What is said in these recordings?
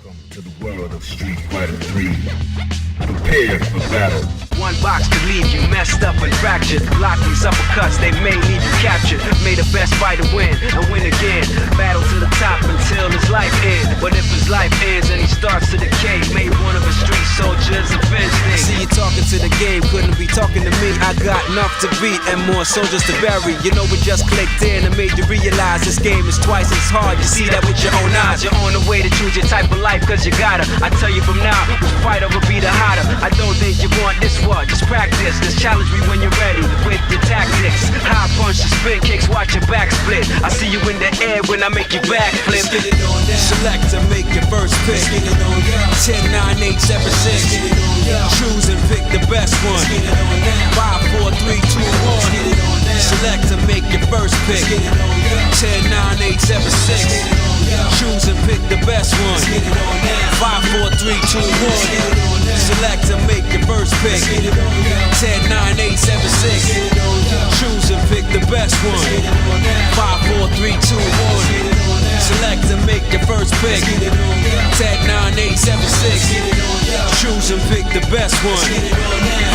Welcome to the world of Street Fighter 3. Prepare for battle. One box could leave you messed up and fractured. Block these uppercuts, they may leave you captured. May the best fighter win and win again. Battle to the top until his life ends. But if his life ends and he starts to decay, may one of his street soldiers avenge things. See you talking to the game, couldn't be talking to me. I got enough to beat and more soldiers to bury. You know we just clicked in and made you realize this game is twice as hard. You see that with your own eyes. You're on the way to choose your type of life, cause you gotta. I tell you from now, which fighter will be the hotter. I don't think you want this one, just practice. Just challenge me when you're ready with your tactics. High punch and spin kicks, watch your back split. I see you in the air when I make your back flip. Select to make your first pick. 10, 9, 8, 7, 6. Choose and pick the best one. 5, 4, 3, 2, 1. Select to make your first pick. 10, 9, 8, 7, 6. Choose and pick the best one. 5, 4, 3, 2, 1. Select to make your first pick. 10, 9, 8, 7, 6. Choose and pick the best one. 5, 4, 3, 2, 1. Select to make your first pick. 10, 9, 8, 7, 6. Choose and pick the best one.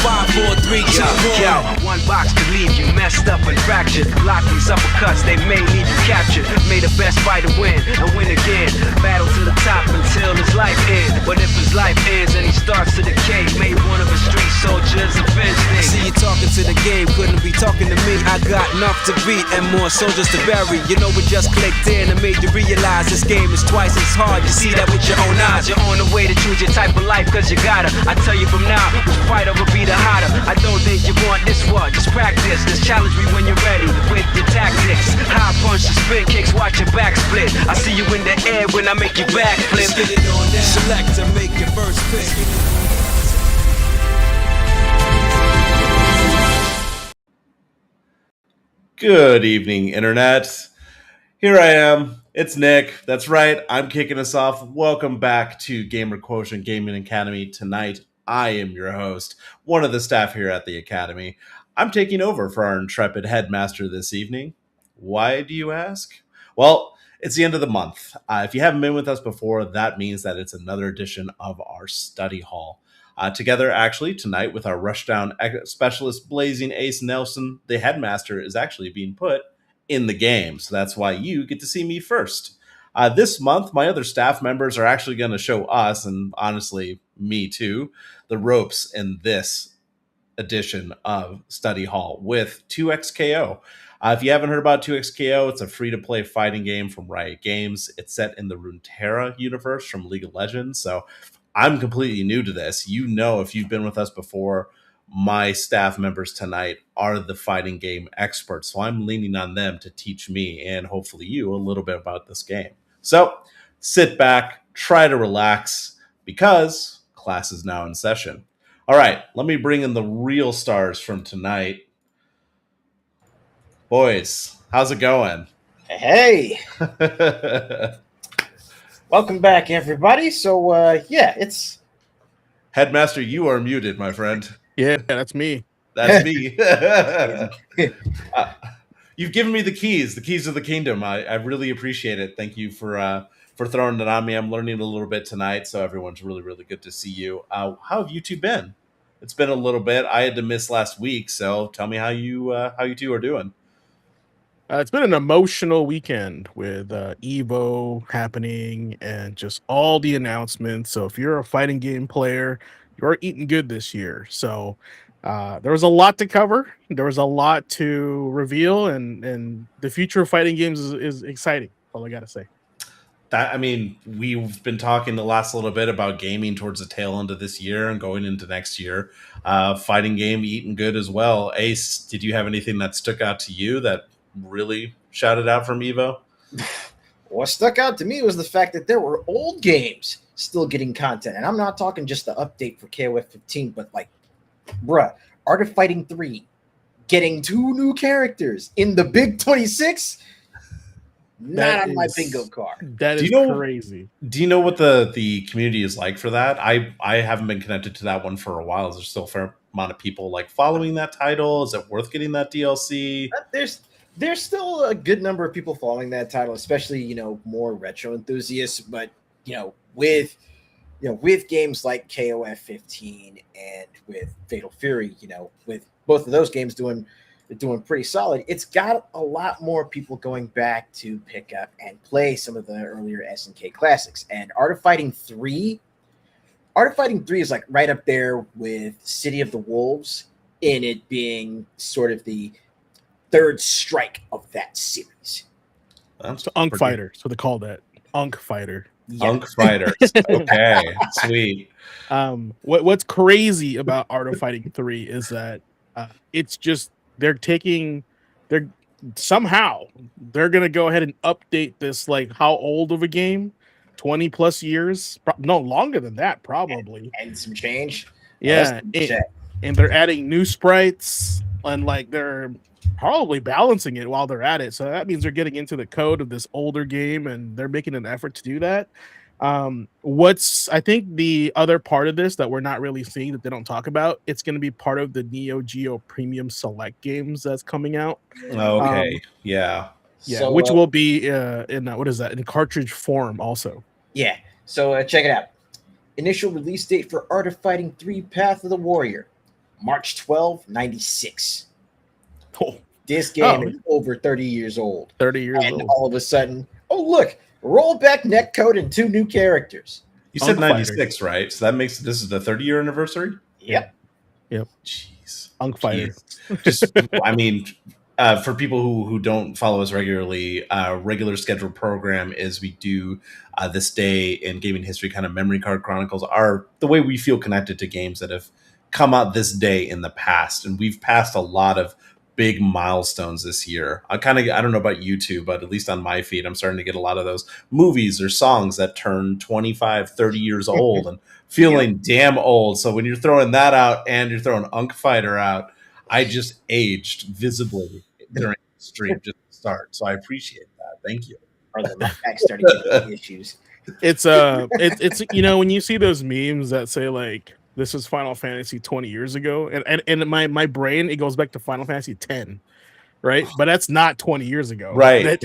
5, 4, 3, 2, 1. One box could leave you messed up and fractured. Block these uppercuts, they may leave you captured. May the best fighter win and win again. Battle to the top until his life ends. But if his life ends and he starts to decay, may one of his street soldiers avenge things. See you talking to the game, couldn't be talking to me. I got enough to beat and more soldiers to bury. You know we just clicked in and made you realize this game is twice as hard. You see that with your own eyes. You're on the way to choose your type of life, cause you gotta. I tell you from now, which fighter will be the hotter. I don't think you want this one, just practice. Just challenge me when you're ready with your tactics. High punch and spin kicks, watch your back split. I see you in the air when I make your back flip. Select to make your first pick. Good evening, Internet. Here I am. It's Nick. That's right. I'm kicking us off. Welcome back to Gamer Quotient Gaming Academy. Tonight, I am your host, one of the staff here at the Academy. I'm taking over for our intrepid headmaster this evening. Why, do you ask? Well, it's the end of the month. If you haven't been with us before, that means that it's another edition of our study hall. Together, actually, tonight with our rushdown specialist Blazing Ace Nelson, the headmaster is actually being put in the game. So that's why you get to see me first. This month, my other staff members are actually going to show us, and honestly, me too, the ropes in this edition of Study Hall with 2XKO. If you haven't heard about 2XKO, it's a free-to-play fighting game from Riot Games. It's set in the Runeterra universe from League of Legends, so I'm completely new to this. You know, if you've been with us before, my staff members tonight are the fighting game experts, so I'm leaning on them to teach me and hopefully you a little bit about this game. So sit back, try to relax, because class is now in session. All right, let me bring in the real stars from tonight. Boys, how's it going? Hey, welcome back, everybody. So, it's Headmaster, you are muted, my friend. Yeah, that's me. That's me. You've given me the keys of the kingdom. I really appreciate it. Thank you for throwing it on me. I'm learning a little bit tonight, so everyone's really, really good to see you. How have you two been? It's been a little bit. I had to miss last week, so tell me how you two are doing. It's been an emotional weekend with Evo happening and just all the announcements. So if you're a fighting game player, you're eating good this year. So there was a lot to cover. There was a lot to reveal, and the future of fighting games is exciting. All I got to say. We've been talking the last little bit about gaming towards the tail end of this year and going into next year. Fighting game eating good as well. Ace, did you have anything that stuck out to you that really shouted out from Evo? What stuck out to me was the fact that there were old games still getting content. And I'm not talking just the update for KOF 15, but like, Art of Fighting 3 getting 2 new characters in the Big 26. Not on my bingo card. That is crazy. Do you know what the community is like for that? I haven't been connected to that one for a while. Is there still a fair amount of people like following that title? Is it worth getting that DLC? There's still a good number of people following that title, especially, more retro enthusiasts. But with games like KOF 15 and with Fatal Fury, with both of those games doing pretty solid, it's got a lot more people going back to pick up and play some of the earlier SNK classics. And Art of Fighting 3 is like right up there with City of the Wolves in it being sort of the third strike of that series. So Unk Fighter, so they call that Unk Fighter. Yeah. Unk Fighters. Okay, sweet. What's crazy about Art of Fighting 3 is that it's just they're somehow gonna go ahead and update this, like, how old of a game? 20 plus years? No, longer than that, probably. And some change. Yeah, and they're adding new sprites, and like they're probably balancing it while they're at it. So that means they're getting into the code of this older game, and they're making an effort to do that. What's I think the other part of this that we're not really seeing, that they don't talk about, it's going to be part of the Neo Geo Premium Select games that's coming out. Okay, yeah, So, which will be in what is that, in cartridge form also. Yeah. So check it out. Initial release date for Art of Fighting 3 Path of the Warrior, March 12, 96. Oh, This game is over 30 years old. 30 years And old. all of a sudden, oh, look, rollback netcode and 2 new characters. you said Unk 96, right? So that makes this is the 30-year anniversary. Yep. Jeez, Unk Fighter. Just, I mean, for people who don't follow us regularly, regular scheduled program is we do this day in gaming history, kind of memory card chronicles, are the way we feel connected to games that have come out this day in the past, and we've passed a lot of big milestones this year. I don't know about you two, but at least on my feed, I'm starting to get a lot of those movies or songs that turn 25, 30 years old and feeling damn old. So when you're throwing that out and you're throwing Unk Fighter out, I just aged visibly during the stream just to start. So I appreciate that. Thank you. Or the back starting getting issues. It's when you see those memes that say like, this is Final Fantasy 20 years ago, and my brain, it goes back to Final Fantasy 10, right? But that's not 20 years ago, right?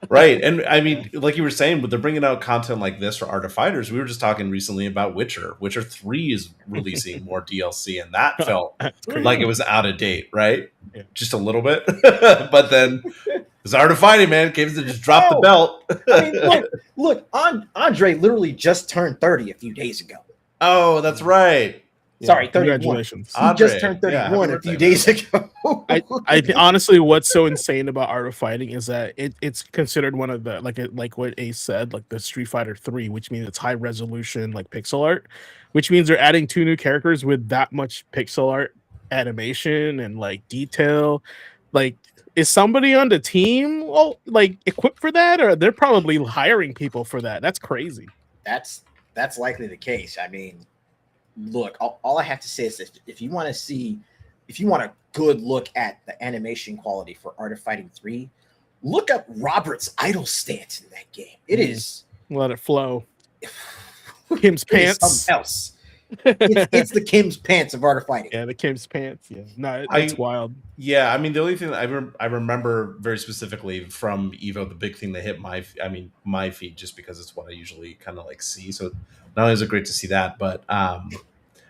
Right. And I mean, like you were saying, but they're bringing out content like this for Art of Fighters. We were just talking recently about Witcher 3 is releasing more DLC, and that felt like it was out of date, right? Yeah. Just a little bit. But then it's Art of Fighting, man. Came to just drop the belt. I mean, look, Andre literally just turned 30 a few days ago. Oh, that's right. Sorry, 31. Congratulations. He just turned 31 a few days ago. I honestly, what's so insane about Art of Fighting is that it's considered one of the, like what Ace said, like the Street Fighter 3, which means it's high resolution, like pixel art, which means they're adding 2 new characters with that much pixel art animation and like detail. Like, is somebody on the team equipped for that, or they're probably hiring people for that? That's crazy. That's likely the case. I mean, look, all I have to say is this: if you want a good look at the animation quality for Art of Fighting 3, look up Robert's idle stance in that game. It is let it flow. Kim's pants. Something else. It's the Kim's pants of Art of Fighting. Yeah, the Kim's pants. Yeah, no, it's wild. Yeah, I mean, the only thing I remember very specifically from Evo, the big thing that hit my feed, just because it's what I usually kind of like see. So not only is it great to see that, but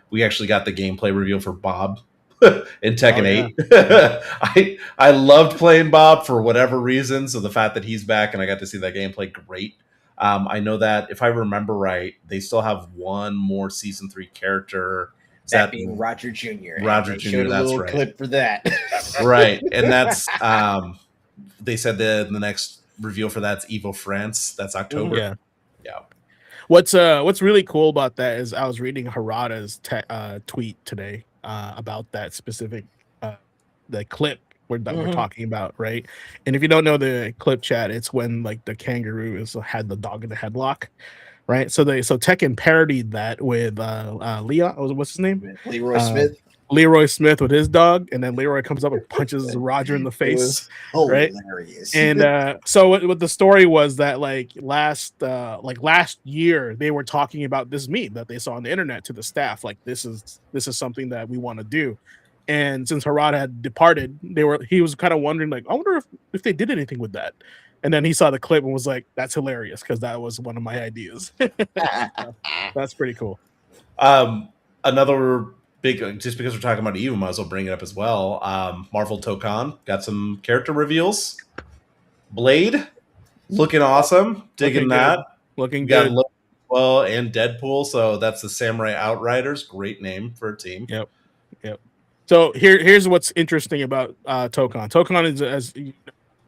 we actually got the gameplay reveal for Bob in Tekken 8. I loved playing Bob for whatever reason. So the fact that he's back and I got to see that gameplay, great. I know that if I remember right, they still have one more season 3 character. That being Roger Jr. Roger Jr. Showed a that's little right. clip for that. Right, and that's they said the next reveal for that's Evo France. That's October. Yeah. What's really cool about that is I was reading Harada's tweet today about that specific the clip that we're talking about, right? And if you don't know the clip, chat, it's when like the kangaroo had the dog in the headlock, right? So Tekken parodied that with Leon. What's his name? Leroy Smith. Leroy Smith with his dog, and then Leroy comes up and punches Roger in the face. Right? Hilarious. And so what the story was that last year they were talking about this meme that they saw on the internet to the staff, like this is something that we want to do. And since Harada had departed, he was kind of wondering, like, I wonder if they did anything with that. And then he saw the clip and was like, "That's hilarious," because that was one of my ideas. That's pretty cool. Another big, just because we're talking about Evo, might as well bring it up as well. Marvel Tokon got some character reveals. Blade looking awesome, digging Looking that. good. Looking We got good. Loki well and Deadpool, so that's the Samurai Outriders. Great name for a team. Yep. So here's what's interesting about Tokon. Tokon is as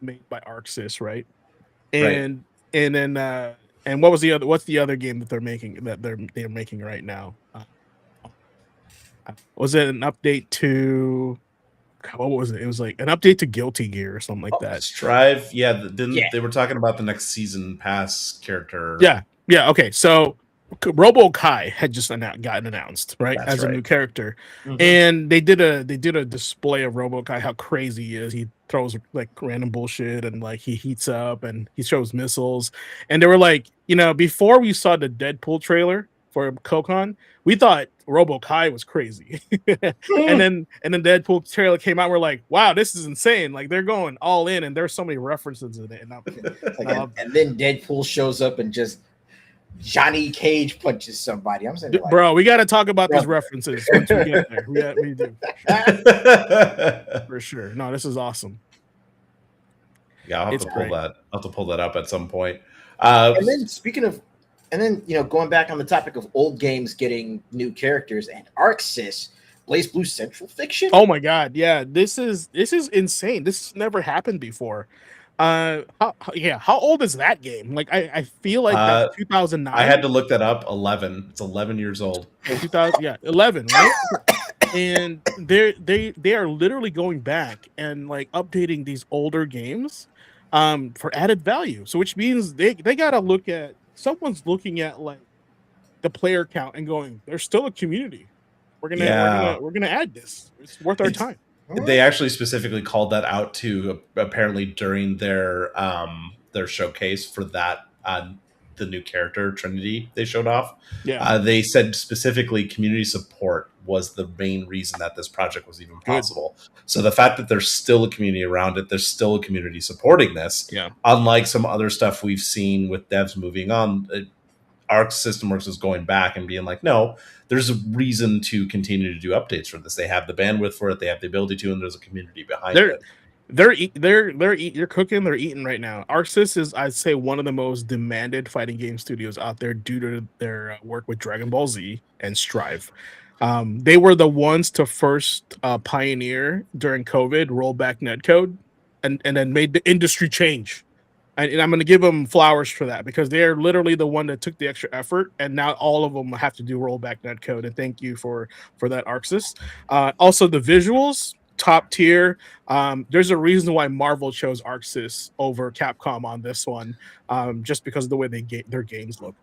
made by ArcSys, right? And then and what's the other game that they're making right now? Was it an update to what was it? It was like an update to Guilty Gear or something like that. Strive, they were talking about the next season pass character. Yeah. Okay, so Robo Kai had just gotten announced, right, as a new character, and they did a display of Robo Kai, how crazy he is. He throws like random bullshit and like he heats up and he shows missiles, and they were like, before we saw the Deadpool trailer for Kokon, we thought Robo Kai was crazy, and then Deadpool trailer came out. We're like, wow, this is insane! Like they're going all in, and there's so many references in it. And then Deadpool shows up and just Johnny Cage punches somebody. I'm saying, like, bro, we got to talk about these references once we get there. We do for sure. No, this is awesome. Yeah, I'll have to pull that up at some point. And then going back on the topic of old games getting new characters and ArcSys, Blaze Blue Central Fiction. Oh my god, yeah, this is insane. This has never happened before. How old is that game? Like I feel like that's 2009. I had to look that up. 11. It's 11 years old. 11, right? And they are literally going back and like updating these older games for added value. So which means they gotta look at, someone's looking at like the player count and going, there's still a community. We're gonna add this. It's worth our time. They actually specifically called that out to apparently during their showcase for that the new character Trinity they showed off. Yeah, they said specifically community support was the main reason that this project was even possible. So the fact that there's still a community around it, there's still a community supporting this. Yeah, unlike some other stuff we've seen with devs moving on. Arc System Works is going back and being like, no, there's a reason to continue to do updates for this. They have the bandwidth for it. They have the ability to, and there's a community behind it. They're cooking. They're eating right now. ArcSys is, I'd say, one of the most demanded fighting game studios out there due to their work with Dragon Ball Z and Strive. They were the ones to first pioneer during COVID, roll back netcode, and then made the industry change. And I'm going to give them flowers for that because they're literally the one that took the extra effort, and now all of them have to do rollback netcode. And thank you for that, ArcSys. Also, the visuals, top tier. There's a reason why Marvel chose ArcSys over Capcom on this one, just because of the way their games look.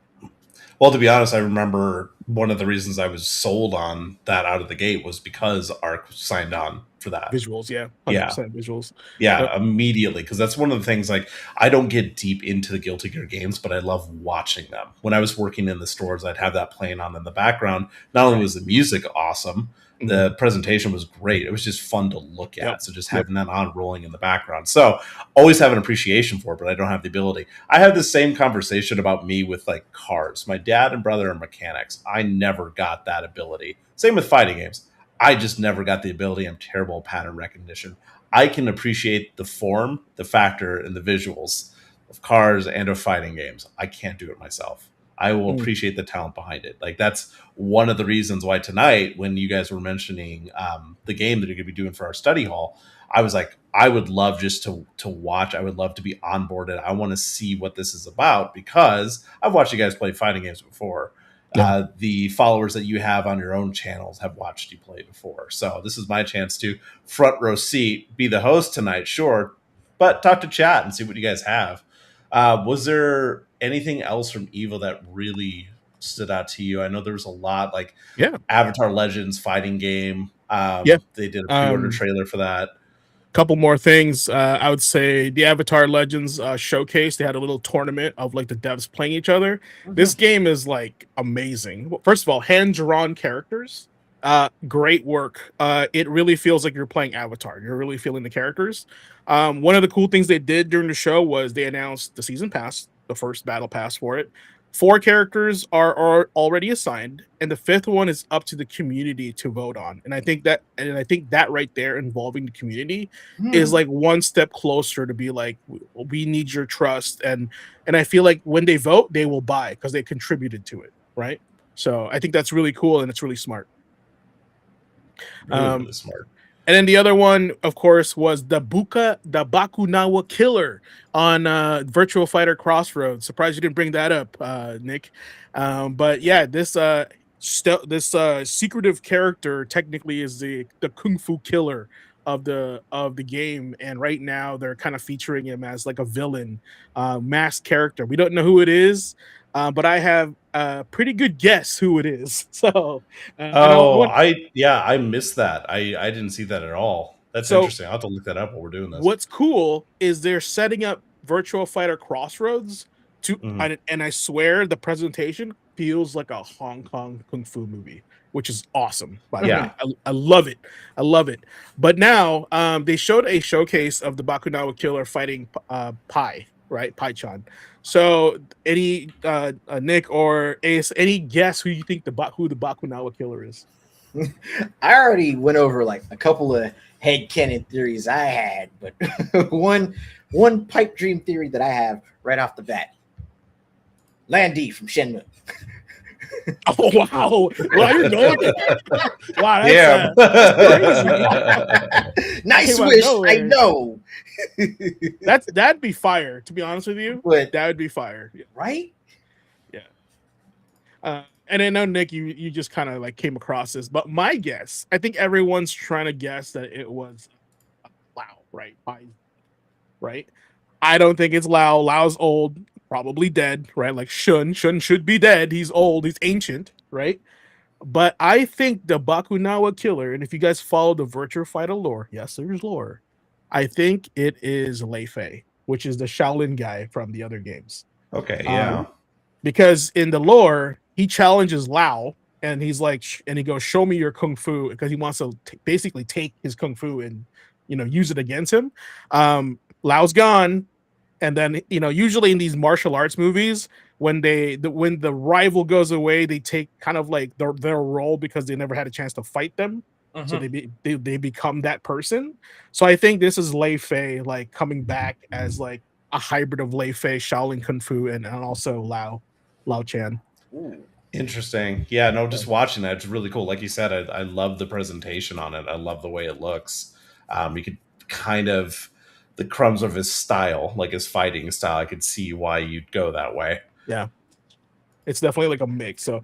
Well, to be honest, I remember one of the reasons I was sold on that out of the gate was because Arc signed on for that. Visuals, 100% visuals. Yeah, immediately, because that's one of the things, like, I don't get deep into the Guilty Gear games, but I love watching them. When I was working in the stores, I'd have that playing on in the background. Not only was the music awesome, the presentation was great. It was just fun to look at. So just having that on rolling in the background. So always have an appreciation for it, but I don't have the ability. I have the same conversation about me with like cars. My dad and brother are mechanics. I never got that ability. Same with fighting games. I just never got the ability. I'm terrible at pattern recognition. I can appreciate the form, the factor, and the visuals of cars and of fighting games. I can't do it myself. I will appreciate the talent behind it. Like, that's one of the reasons why tonight, when you guys were mentioning the game that you're going to be doing for our study hall, I was like, I would love just to watch. I would love to be onboarded. I want to see what this is about because I've watched you guys play fighting games before. Yeah. The followers that you have on your own channels have watched you play before. So this is my chance to front row seat, be the host tonight, sure, but talk to chat and see what you guys have. Was there anything else from Evo that really stood out to you? I know there was a lot, like Avatar Legends fighting game. They did a pre-order trailer for that. Couple more things. I would say the Avatar Legends showcase. They had a little tournament of like the devs playing each other. This game is like amazing. First of all, hand-drawn characters. Great work. It really feels like you're playing Avatar. You're really feeling the characters. One of the cool things they did during the show was they announced the season pass, the first battle pass for it. 4 characters are already assigned, and the 5th one is up to the community to vote on. And I think that right there, involving the community, is like one step closer to be like, we need your trust, and I feel like when they vote, they will buy because they contributed to it, right? So I think that's really cool and it's really smart. Really smart. And then the other one, of course, was the Bakunawa Killer on Virtual Fighter Crossroads. Surprised you didn't bring that up, Nick. But yeah, this secretive character technically is the Kung Fu Killer of the game, and right now they're kind of featuring him as like a villain, masked character. We don't know who it is, but I have a pretty good guess who it is. So, I missed that. I didn't see that at all. That's interesting. I'll have to look that up while we're doing this. What's cool is they're setting up Virtual Fighter Crossroads to, and I swear the presentation feels like a Hong Kong Kung Fu movie, which is awesome. By the way, I love it. I love it. But now they showed a showcase of the Bakunawa Killer fighting Pai, right? Pai-chan. So, any Nick or Ace, any guess who you think who the Bakunawa Killer is? I already went over like a couple of headcanon theories I had, but one pipe dream theory that I have right off the bat: Landy from Shenmue. Oh wow! Well, you're going there. Wow, that's crazy. Nice wish, I know. That'd be fire. To be honest with you, But, that would be fire, right? Yeah. And I know Nick, you just kind of like came across this, but my guess, I think everyone's trying to guess that it was Lao, right? Right? I don't think it's Lao. Lao's old, probably dead, right? Like Shun should be dead. He's old, he's ancient, right? But I think the Bakunawa Killer, and if you guys follow the Virtua Fighter lore, yes, there's lore. I think it is Lei Fei, which is the Shaolin guy from the other games. Okay, yeah. Because in the lore, he challenges Lao, and he's like, and he goes, "Show me your kung fu," because he wants to basically take his kung fu and use it against him. Lao's gone, and then usually in these martial arts movies, when the rival goes away, they take kind of like their role because they never had a chance to fight them. So they become that person. So I think this is Lei Fei like coming back as like a hybrid of Lei Fei, Shaolin Kung Fu, and also Lao Chan. Ooh. Interesting. Yeah, no, just watching that, it's really cool. Like you said, I love the presentation on it. I love the way it looks. You could kind of, the crumbs of his style, like his fighting style, I could see why you'd go that way. Yeah. It's definitely like a mix. So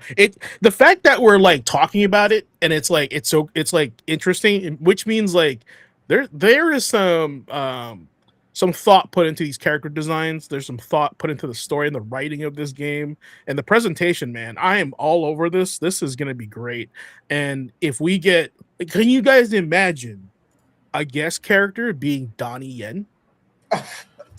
the fact that we're like talking about it and it's like interesting, which means like there is some thought put into these character designs. There's some thought put into the story and the writing of this game and the presentation, man. I am all over this. This is gonna be great. And if we get, can you guys imagine a guest character being Donnie Yen?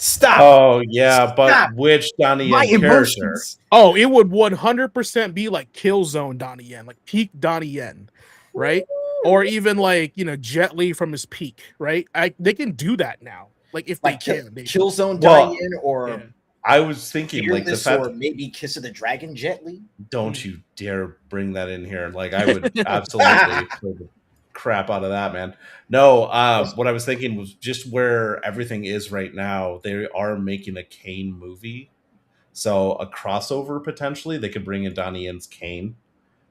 Stop. Oh yeah, but Stop. Which Donnie My Yen character? emotions. Oh, it would 100% be like Killzone Donnie Yen, like peak Donnie Yen, right? Or even like Jet Li from his peak, right? They can do that now. Like if Like they can, Killzone Well, Diane or yeah. I was thinking like the Fearless fact, or maybe Kiss of the Dragon Jet Li. don't you dare bring that in here. Like I would absolutely throw the crap out of that, man. No, what I was thinking was just where everything is right now. They are making a Kane movie, so a crossover potentially. They could bring in Donnie Yen's Kane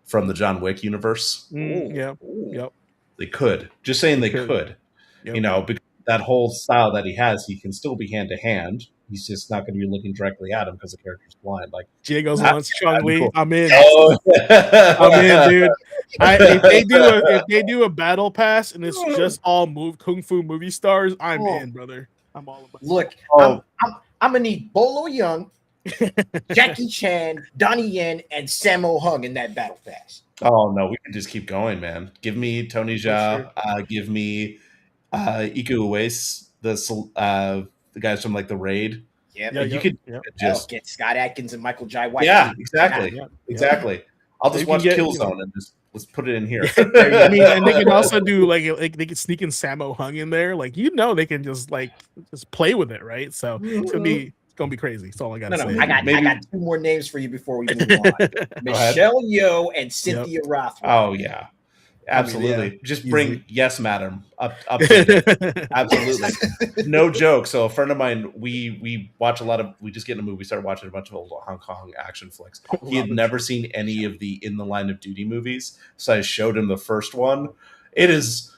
from the John Wick universe. Yeah. Ooh. Yep. They could. Just saying they could. Yep. Because that whole style that he has, he can still be hand to hand. He's just not going to be looking directly at him because the character's blind. Like Diego's wants Chung Li. cool. I'm in. Oh. I'm in, dude. If they do a battle pass and it's just all kung fu movie stars, I'm in, brother. I'm all about it. Look, I'm gonna need Bolo Young, Jackie Chan, Donnie Yen, and Sammo Hung in that battle pass. Oh no, we can just keep going, man. Give me Tony Jaa. Give me Iko Uwais, the guys from like the Raid. Yeah, you could just get Scott Adkins and Michael Jai White. Yeah, exactly. Exactly. I'll just watch Killzone and just let's put it in here. I mean, and they can also do like they can sneak in Sammo Hung in there. Like they can just play with it, right? So it's gonna be crazy. That's all I gotta say. I got two more names for you before we move on. Michelle Yeoh and Cynthia Rothrock. Oh yeah. Absolutely. I mean, yeah, just easy. bring yes, madam. Up absolutely. No joke. So a friend of mine, we watch a lot of we just get in a movie, we started watching a bunch of old Hong Kong action flicks. He had never seen any of the In the Line of Duty movies. So I showed him the first one. It is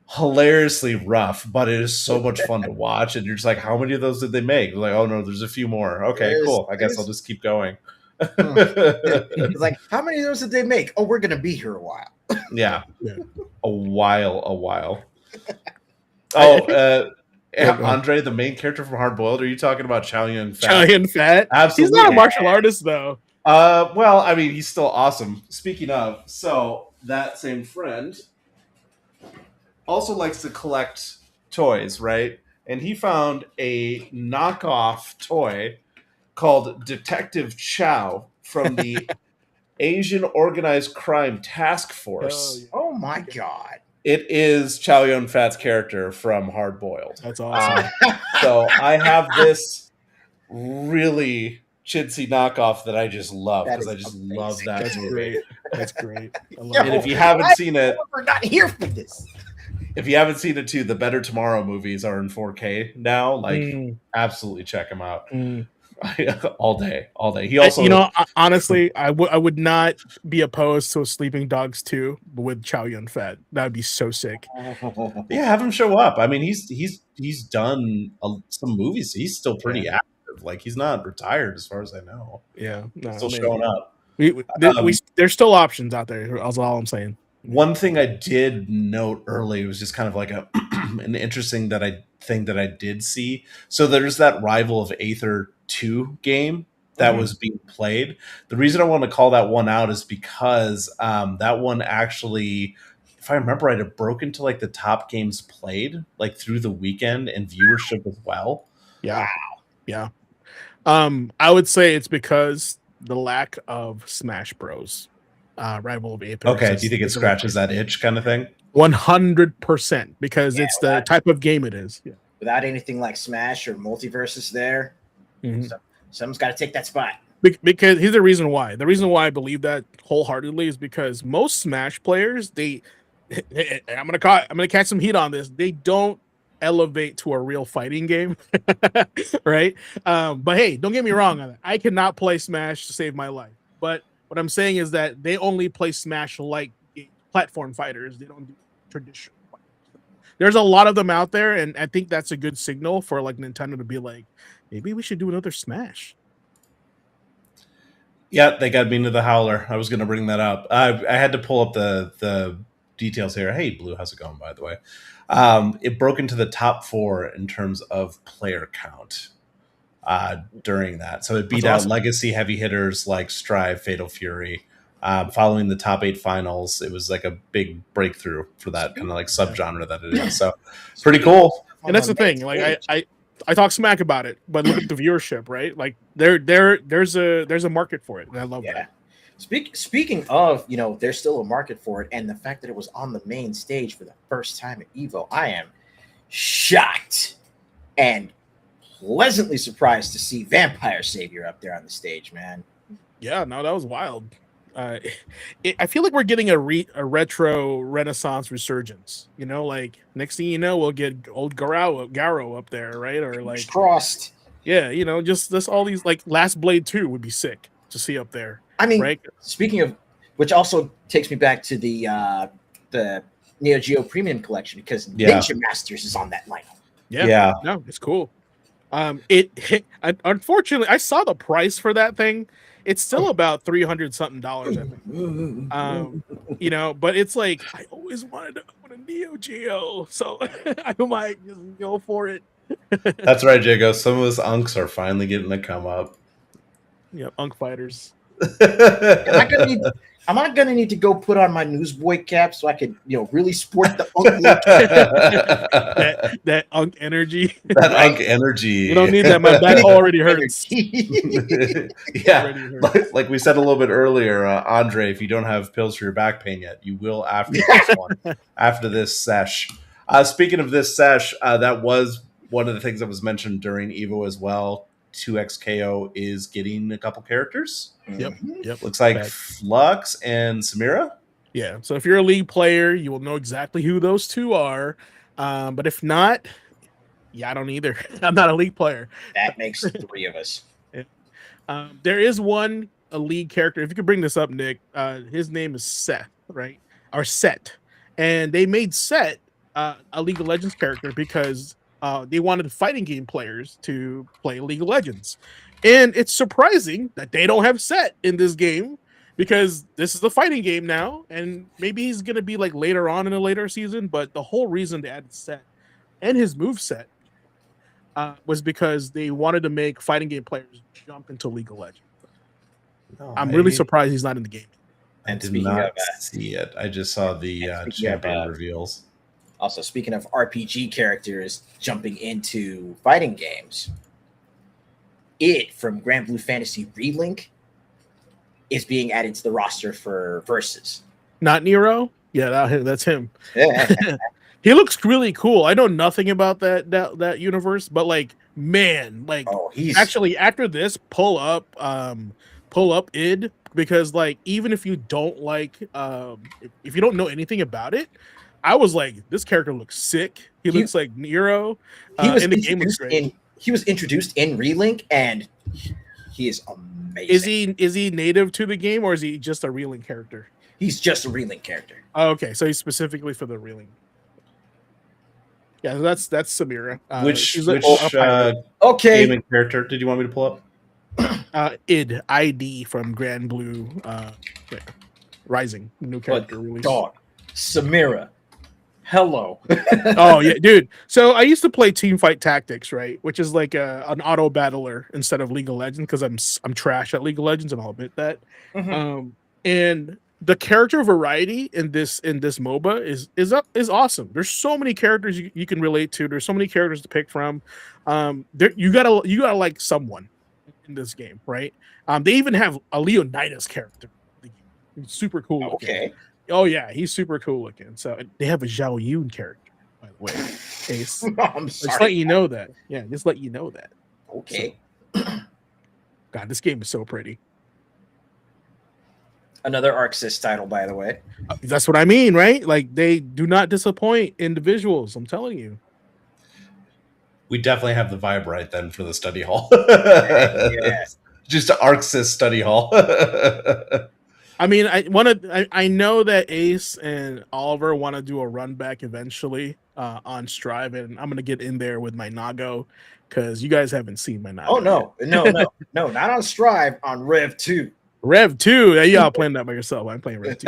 hilariously rough, but it is so much fun to watch. And you're just like, how many of those did they make? Like, oh no, there's a few more. Okay, cool. I guess I'll just keep going. It's like, how many of those did they make? Oh, we're gonna be here a while. Yeah. A while. Oh, Andre, the main character from Hard Boiled. Are you talking about Chow Yun Fat? Chow Yun Fat? Absolutely. He's not a martial artist though. Well, I mean, he's still awesome. Speaking of, so that same friend also likes to collect toys, right? And he found a knockoff toy called Detective Chow from the Asian Organized Crime Task Force. Oh my god. It is Chow Yun Fat's character from Hard Boiled. That's awesome. So I have this really chintzy knockoff that I just love because I just love that That's movie. great. That's great. I love And if you haven't seen it, we're not here for this. if you haven't seen it too, the Better Tomorrow movies are in 4K now. Like, absolutely check them out. all day. He also, honestly, I would not be opposed to a Sleeping Dogs 2 with Chow Yun Fat. That would be so sick. Yeah, have him show up. I mean, he's done some movies. He's still pretty active. Like, he's not retired as far as I know. Yeah, still showing up. There's still options out there. That's all I'm saying. One thing I did note early was just kind of like an interesting thing that I did see. So there's that Rival of Aether 2 game that was being played. The reason I want to call that one out is because that one actually, if I remember right, it broke into like the top games played like through the weekend and viewership as well. Yeah. Wow. Yeah. I would say it's because the lack of Smash Bros. Rival of Aether. Okay, do you think it scratches that itch kind of thing? 100%, because it's the type of game it is. Yeah. Without anything like Smash or Multiversus there, someone's got to take that spot. Because here's the reason why. The reason why I believe that wholeheartedly is because most Smash players, I'm gonna catch some heat on this. They don't elevate to a real fighting game, right? But hey, don't get me wrong on that. I cannot play Smash to save my life, but what I'm saying is that they only play Smash like platform fighters. They don't do traditional fighters. There's a lot of them out there, and I think that's a good signal for like Nintendo to be like, maybe we should do another Smash. Yeah, they got me into the howler. I was going to bring that up. I had to pull up the details here. Hey, Blue, how's it going, by the way? It broke into the top 4 in terms of player count during that. So it beat out legacy heavy hitters like Strive, Fatal Fury. Following the top 8 finals, it was like a big breakthrough for that kind of like subgenre that it is. So pretty cool. And that's the thing. Like I talk smack about it, but look at the viewership, right? Like there's a market for it, and I love that. Speaking of, there's still a market for it, and the fact that it was on the main stage for the first time at Evo, I am shocked and pleasantly surprised to see Vampire Savior up there on the stage, man. Yeah, no, that was wild. I feel like we're getting a retro Renaissance resurgence. Like next thing you know, we'll get old Garo up there, right? Or like crossed. Yeah, just all these, like Last Blade 2 would be sick to see up there. I mean, right? Speaking of which, also takes me back to the Neo Geo Premium Collection, because Ninja Masters is on that lineup. Yeah, no, it's cool. Unfortunately, I saw the price for that thing. It's still about $300 something, I think. But it's like, I always wanted to own a Neo Geo, so I might just go for it. That's right, Jago. Some of us unks are finally getting to come up. Yeah, Unk Fighters. Am I gonna need to go put on my newsboy cap so I can, really sport the unk look? that unk energy. That unk energy. You don't need that. My back already hurts. Yeah, Already hurts. like we said a little bit earlier, Andre, if you don't have pills for your back pain yet, you will after this one, after this sesh. Speaking of this sesh, that was one of the things that was mentioned during Evo as well. 2XKO is getting a couple characters. Yep. Looks like Back. Flux and Samira. Yeah. So if you're a League player, you will know exactly who those two are. But if not, I don't either. I'm not a League player. That makes 3 of us. There is a League character. If you could bring this up, Nick, his name is Seth, right? Or Set. And they made Set a League of Legends character because they wanted fighting game players to play League of Legends. And it's surprising that they don't have Set in this game because this is a fighting game now. And maybe he's going to be like later on in a later season. But the whole reason they added Set and his moveset was because they wanted to make fighting game players jump into League of Legends. I'm really surprised he's not in the game. I did not see it. I just saw the champion reveals. Also, speaking of RPG characters jumping into fighting games, Id from Grand Blue Fantasy Relink is being added to the roster for Versus. Not Nero? Yeah, that's him. Yeah. He looks really cool. I know nothing about that universe, but he's actually after this pull up Id, because even if you don't if you don't know anything about it, I was like, this character looks sick. He looks like Nero. And the game looks great. He was introduced in Relink, and he is amazing. Is he native to the game, or is he just a Relink character? He's just a Relink character. Oh, okay, so he's specifically for the Relink. Yeah, that's Samira. Which gaming character did you want me to pull up? ID from Grand Blue Rising, new character release. Dog, Samira. Hello. Oh yeah, dude. So I used to play Teamfight Tactics, right? Which is like an auto battler instead of League of Legends because I'm trash at League of Legends, and I'll admit that. Mm-hmm. And the character variety in this MOBA is awesome. There's so many characters you can relate to. There's so many characters to pick from. You gotta like someone in this game, right? They even have a Leonidas character. He's super cool looking. Okay. Oh yeah, he's super cool looking. So they have a Zhao Yun character, by the way. Ace. I'm sorry. Just let you know that. Yeah, just let you know that. Okay. So, God, this game is so pretty. Another ArcSys title, by the way. That's what I mean, right? Like, they do not disappoint individuals. I'm telling you. We definitely have the vibe right then for the study hall. Yeah. Just an ArcSys study hall. I mean, I know that Ace and Oliver want to do a run back eventually on Strive, and I'm gonna get in there with my Nago because you guys haven't seen my Nago. Oh no, not on Strive, on Rev 2. Rev 2, yeah, y'all playing that by yourself. I'm playing Rev 2.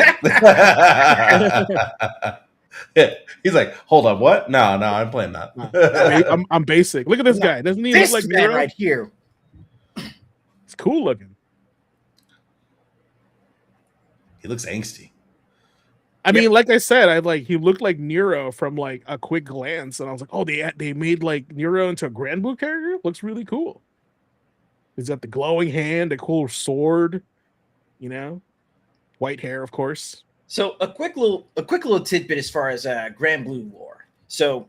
Yeah. He's like, hold on, what? No, I'm playing that. I'm basic. Look at this guy. Doesn't he look like Nero? Right here? It's cool looking. He looks angsty. I mean, like I said, he looked like Nero from like a quick glance, and I was like, oh, they made like Nero into a Grand Blue character. Looks really cool. He's got the glowing hand, a cool sword, white hair, of course. So a quick little tidbit as far as Grand Blue lore. So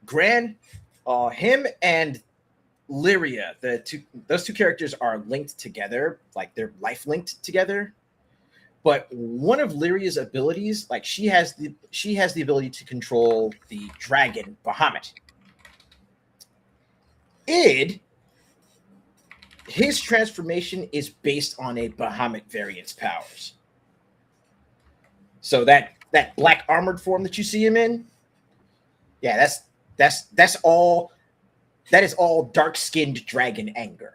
Grand, him and Lyria, those two characters are linked together, like they're life linked together. But one of Lyria's abilities, like she has the ability to control the dragon Bahamut. Id, his transformation is based on a Bahamut variant's powers. So that black armored form that you see him in, yeah, that's all. That is all dark-skinned dragon anger.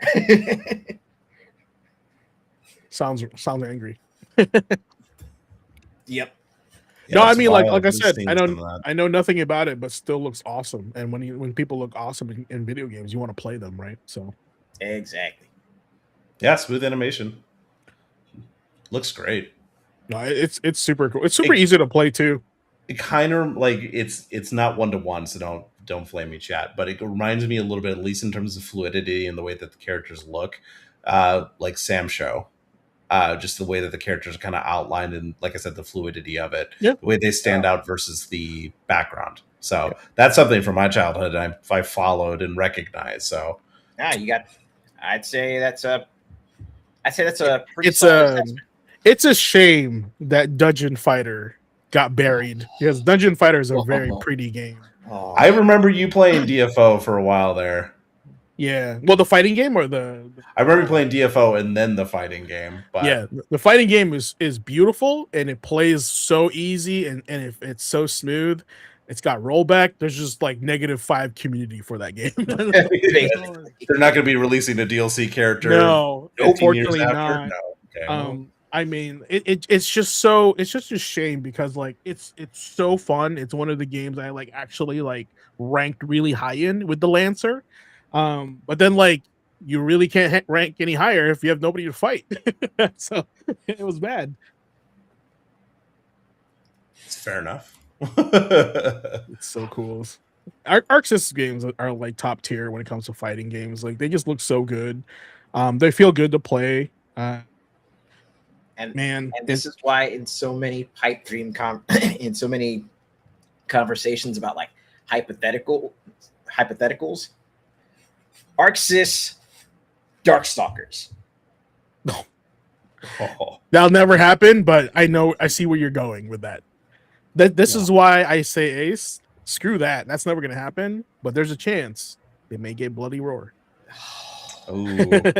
Sounds angry. Yep. No, I mean, like I said, I know nothing about it, but still looks awesome. And when people look awesome in video games, you want to play them, right? So exactly. Yeah, smooth animation. looks great. No, it's super cool. It's super easy to play too. It kind of like it's not 1-to-1, so don't flame me, chat. But it reminds me a little bit, at least in terms of fluidity and the way that the characters look, like Sam Show. Just the way that the characters are kind of outlined and, like I said, the fluidity of it, the way they stand out versus the background. So that's something from my childhood I followed and recognized. So I'd say that's a pretty It's solid a assessment. it's a shame that Dungeon Fighter got buried because Dungeon Fighter is a very pretty game. Oh. I remember you playing DFO for a while there. Yeah, well, the fighting game or I remember playing DFO and then the fighting game. But yeah, the fighting game is beautiful and it plays so easy and it's so smooth. It's got rollback. There's just like -5 community for that game. they're not going to be releasing a DLC character. No, 15 years unfortunately after? not. No. Okay. I mean, it's just a shame because like it's so fun. It's one of the games I like actually like ranked really high in with the Lancer. But then like you really can't rank any higher if you have nobody to fight. So it was bad. It's fair enough. It's so cool. Arc System games are like top tier when it comes to fighting games. Like they just look so good. They feel good to play. And this is why in so many pipe dream in so many conversations about like hypotheticals, ArcSys Darkstalkers. That'll never happen, but I see where you're going with that. This is why I say Ace, screw that. That's never gonna happen, but there's a chance they may get Bloody Roar. You hit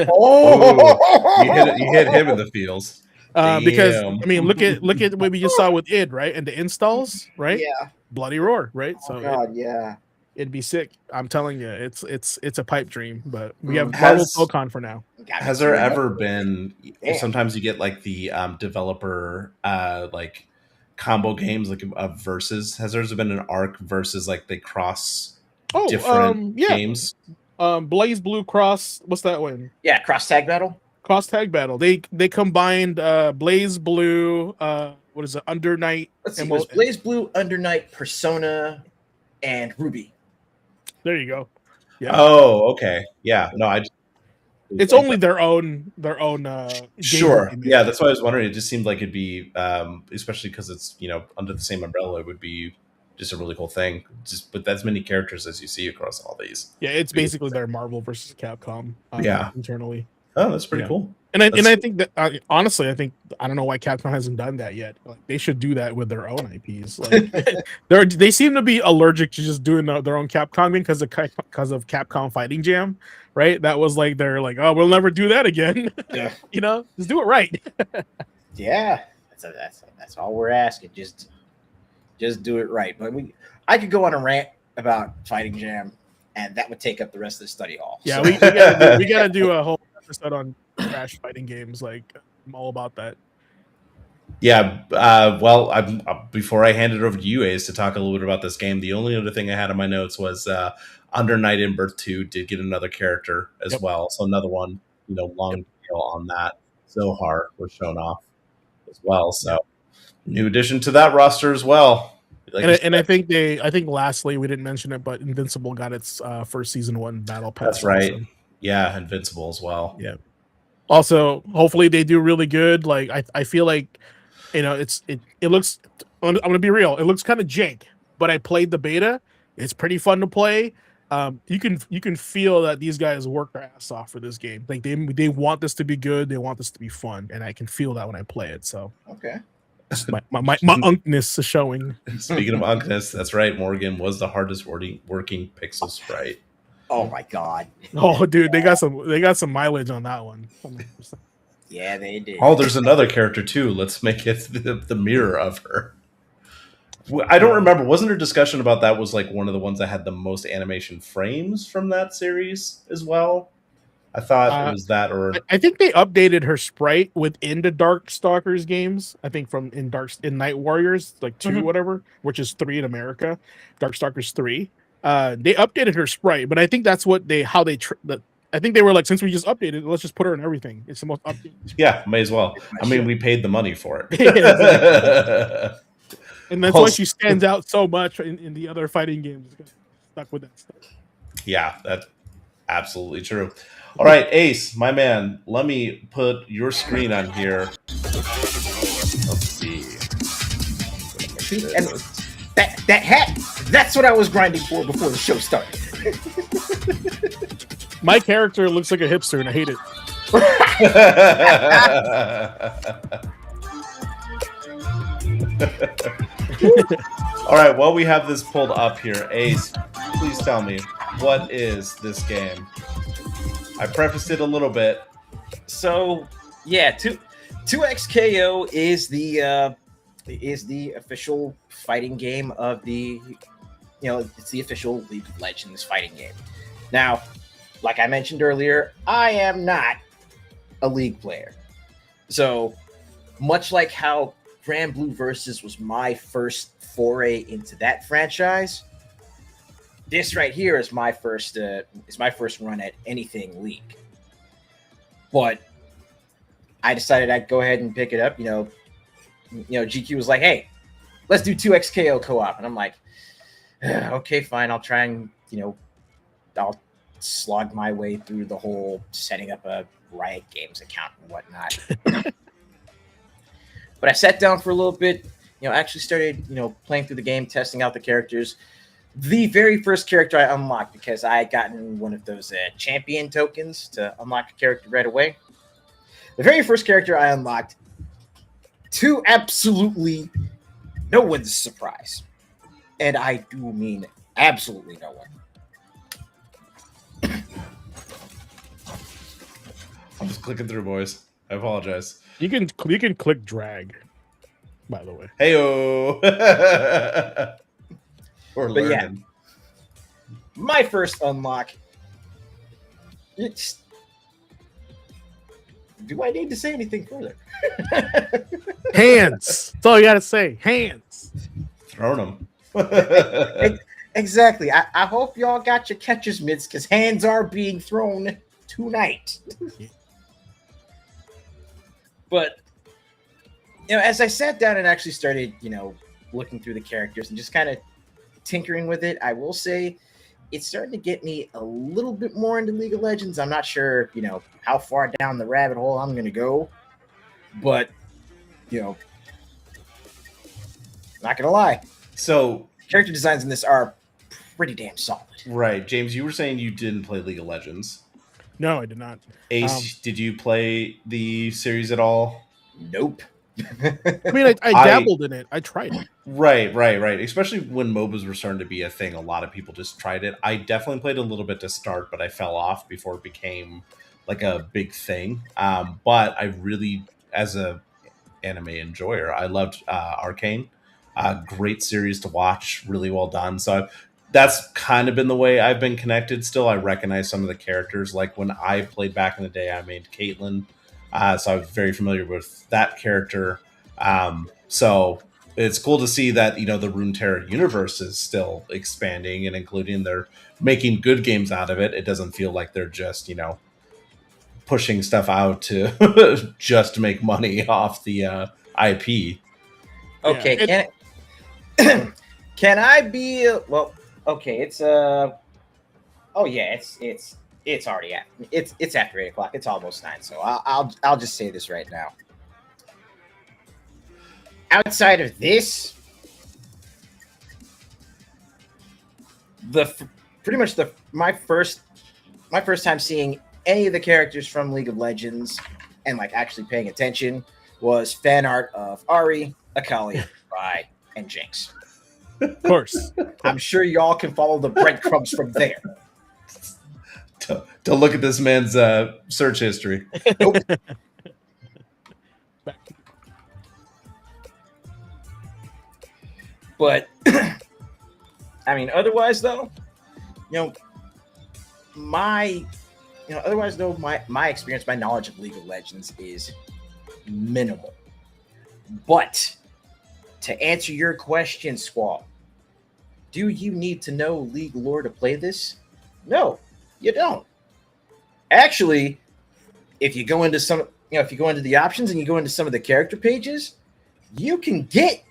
him in the feels. Because I mean, look at what we just saw with id, right? And the installs, right? Yeah. Bloody Roar, right? Oh God, yeah. It'd be sick. I'm telling you, it's a pipe dream. But we have Marvel Pokemon for now. Has there ever been? Sometimes you get like the developer like combo games, like versus. Has there been an Arc versus like they cross different games? Blaze Blue Cross. What's that one? Yeah, Cross Tag Battle. Cross Tag Battle. They combined Blaze Blue. What is it? Under Night. Let's see. It was Blaze Blue, Under Night, Persona, and Ruby. There you go. Yeah. Oh, okay. Yeah. No, it's only their own. Sure. Yeah, that's why I was wondering. It just seemed like it'd be, especially because it's under the same umbrella. It would be just a really cool thing. Just with as many characters as you see across all these. Yeah, it's basically their Marvel versus Capcom. Internally. Oh, that's pretty cool. And I think that honestly, I don't know why Capcom hasn't done that yet. Like, they should do that with their own IPs. Like they seem to be allergic to just doing their own Capcom game because of Capcom Fighting Jam, right? That was like they're like, oh, we'll never do that again. Yeah. Just do it right. Yeah, that's all we're asking. Just do it right. But I could go on a rant about Fighting Jam, and that would take up the rest of the study hall. Yeah, so. we gotta do a whole episode on Crash fighting games. Like, I'm all about that. Yeah. Well, before I hand it over to you, Ace, to talk a little bit about this game, the only other thing I had on my notes was Under Night in Birth 2 did get another character as well. So another one, long tail on that. Zohar was shown off as well. So new addition to that roster as well. And I think lastly, we didn't mention it, but Invincible got its first season 1 battle pass. That's right. Also. Yeah, Invincible as well. Yeah. Also, hopefully they do really good. Like I feel like, it looks. I'm gonna be real. It looks kind of jank, but I played the beta. It's pretty fun to play. You can feel that these guys work their ass off for this game. Like they want this to be good. They want this to be fun, and I can feel that when I play it. So okay. My unkness is showing. Speaking of unkness, that's right. Morgan was the hardest working pixel sprite. Oh my God! Oh, dude, they got some mileage on that one. 100%. Yeah, they did. Oh, there's another character too. Let's make it the mirror of her. I don't remember. Wasn't there discussion about that was like one of the ones that had the most animation frames from that series as well? I thought it was that, or I think they updated her sprite within the Darkstalkers games. I think in Night Warriors, like 2, whatever, which is 3 in America, Darkstalkers 3. They updated her sprite, but I think that's what I think they were like, since we just updated, let's just put her in everything. It's the most updated. Yeah, may as well. I mean, we paid the money for it. Exactly. And that's why Also- she stands out so much in the other fighting games. Stuck with that stuff. Yeah, that's absolutely true. All right, Ace, my man, let me put your screen on here. Let's see. And that hat, that's what I was grinding for before the show started. My character looks like a hipster, and I hate it. All right, while we have this pulled up here, Ace, please tell me, what is this game? I prefaced it a little bit. So yeah, 2XKO is the official fighting game of the, it's the official League of Legends fighting game. Now, like I mentioned earlier, I am not a League player. So much like how Grand Blue Versus was my first foray into that franchise, this right here is my first run at anything League. But I decided I'd go ahead and pick it up. GQ was like, "Hey, let's do 2XKO co-op," and I'm like, "Okay, fine. I'll try and I'll slog my way through the whole setting up a Riot Games account and whatnot." But I sat down for a little bit. Actually started playing through the game, testing out the characters. The very first character I unlocked, because I had gotten one of those champion tokens to unlock a character right away. The very first character I unlocked, to absolutely no one's surprise, and I do mean absolutely no one. I'm just clicking through, boys. I apologize. You can click drag, by the way. Heyo. We're But yeah. learning. My first unlock. Do I need to say anything further? Hands. That's all you gotta say. Hands. Throwing them. Exactly. I hope y'all got your catcher's mitts, because hands are being thrown tonight. But as I sat down and actually started, looking through the characters and just kind of tinkering with it, I will say it's starting to get me a little bit more into League of Legends. I'm not sure, how far down the rabbit hole I'm going to go, but, not going to lie. So, character designs in this are pretty damn solid. right, James, you were saying you didn't play League of Legends. No, I did not. Ace, did you play the series at all? Nope. I mean, I dabbled in it. I tried it. Right. Especially when MOBAs were starting to be a thing, a lot of people just tried it. I definitely played a little bit to start, but I fell off before it became like a big thing. But I really, as a anime enjoyer, I loved Arcane. Great series to watch, really well done. So that's kind of been the way I've been connected. Still, I recognize some of the characters. Like when I played back in the day, I made Caitlyn. So I was very familiar with that character. So it's cool to see that, the Runeterra universe is still expanding and including they're making good games out of it. It doesn't feel like they're just, pushing stuff out to just to make money off the IP. Okay, can I be well? Okay, it's oh yeah, it's already it's after 8:00. It's almost 9. So I'll just say this right now. Outside of this, my first time seeing any of the characters from League of Legends and like actually paying attention was fan art of Ahri, Akali, Vi, and Jinx. Of course. I'm sure y'all can follow the breadcrumbs from there. To look at this man's search history. Nope. But I mean, otherwise though, my experience, my knowledge of League of Legends is minimal. But to answer your question, Squall, do you need to know League lore to play this? No, you don't. Actually, if you go into if you go into the options and you go into some of the character pages, you can get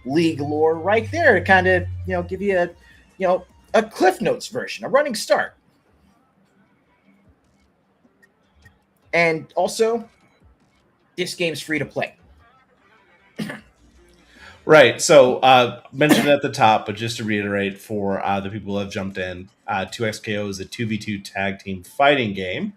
League lore right there to kind of, give you a Cliff Notes version, a running start. And also, this game's free to play. Right. So, mentioned at the top, but just to reiterate for the people who have jumped in, 2XKO is a 2v2 tag team fighting game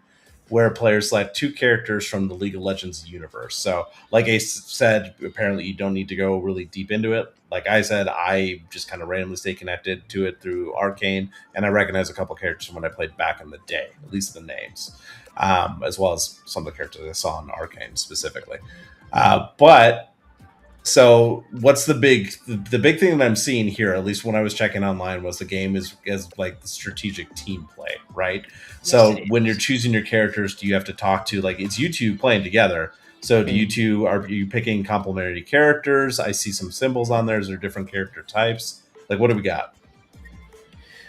where players select two characters from the League of Legends universe. So, like Ace said, apparently you don't need to go really deep into it. Like I said, I just kind of randomly stay connected to it through Arcane, and I recognize a couple characters from when I played back in the day, at least the names, as well as some of the characters I saw in Arcane specifically. But so what's the big thing that I'm seeing here, at least when I was checking online, was the game is like the strategic team play, right? So when you're choosing your characters, do you have to talk to, like, it's you two playing together? So do you two, are you picking complementary characters? I see some symbols on there. Is there different character types? Like, what do we got?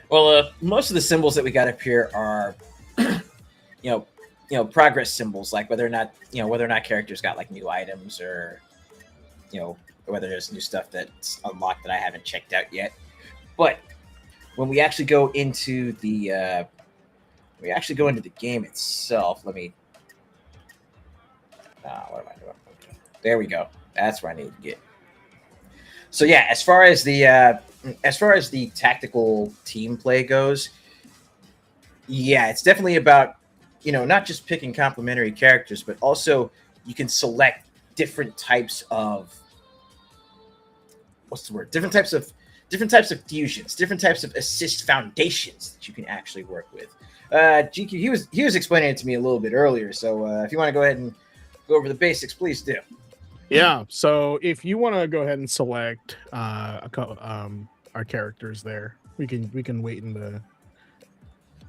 Well, most of the symbols that we got up here are, progress symbols, like whether or not characters got like new items, or whether there's new stuff that's unlocked that I haven't checked out yet. But when we actually go into the game itself, let me. What am I doing? Okay. There we go. That's where I need to get. So yeah, as far as the tactical team play goes, yeah, it's definitely about not just picking complementary characters, but also you can select different types of different types of fusions, different types of assist foundations that you can actually work with. GQ, he was explaining it to me a little bit earlier, so if you want to go ahead and go over the basics, please do. Yeah, so if you want to go ahead and select our characters there, we can wait in the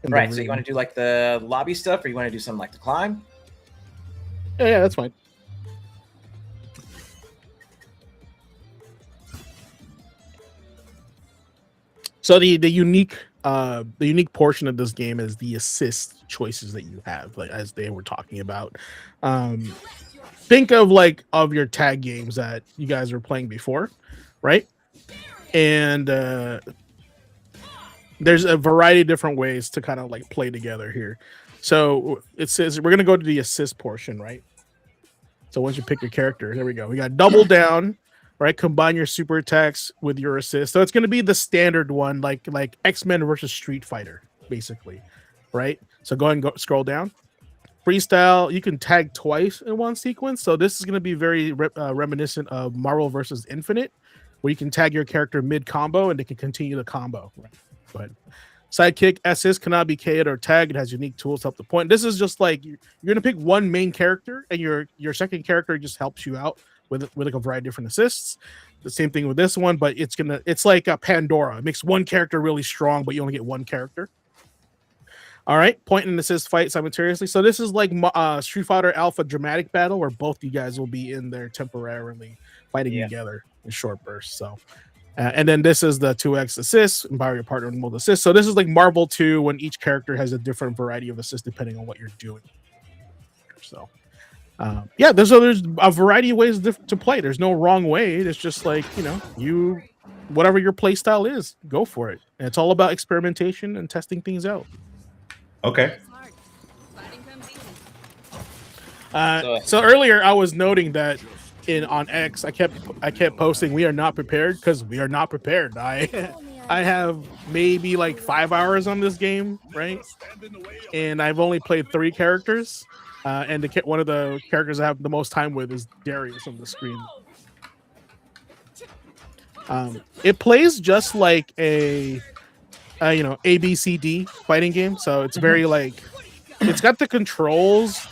right. So you want to do like the lobby stuff, or you want to do something like the climb? Yeah, that's fine. So the unique portion of this game is the assist choices that you have, like as they were talking about. Think of your tag games that you guys were playing before, right? And there's a variety of different ways to kind of like play together here. So it says we're gonna go to the assist portion, right? So once you pick your character, there we go. We got double down. Right, combine your super attacks with your assist. So it's going to be the standard one, like X-Men versus Street Fighter, basically, right? So go ahead and scroll down. Freestyle, you can tag twice in one sequence. So this is going to be very reminiscent of Marvel versus Infinite, where you can tag your character mid-combo and they can continue the combo. Right? But sidekick, assist cannot be KO'd or tagged. It has unique tools to help the point. This is just like you're going to pick one main character, and your second character just helps you out with like a variety of different assists. The same thing with this one, but it's like a Pandora. It makes one character really strong, but you only get one character. All right, point and assist fight simultaneously. So this is like Street Fighter Alpha dramatic battle, where both you guys will be in there temporarily fighting together in short bursts. So, and then this is the 2x assist, empower your partner with multiple assists. So this is like Marvel 2, when each character has a different variety of assists depending on what you're doing. So. There's a variety of ways to play. There's no wrong way. It's just like, whatever your play style is, go for it. And it's all about experimentation and testing things out. Okay. So earlier I was noting that on X I kept posting we are not prepared, because we are not prepared. I have maybe like 5 hours on this game, right? And I've only played 3 characters. And one of the characters I have the most time with is Darius on the screen. It plays just like a ABCD fighting game. So it's very like, it's got the controls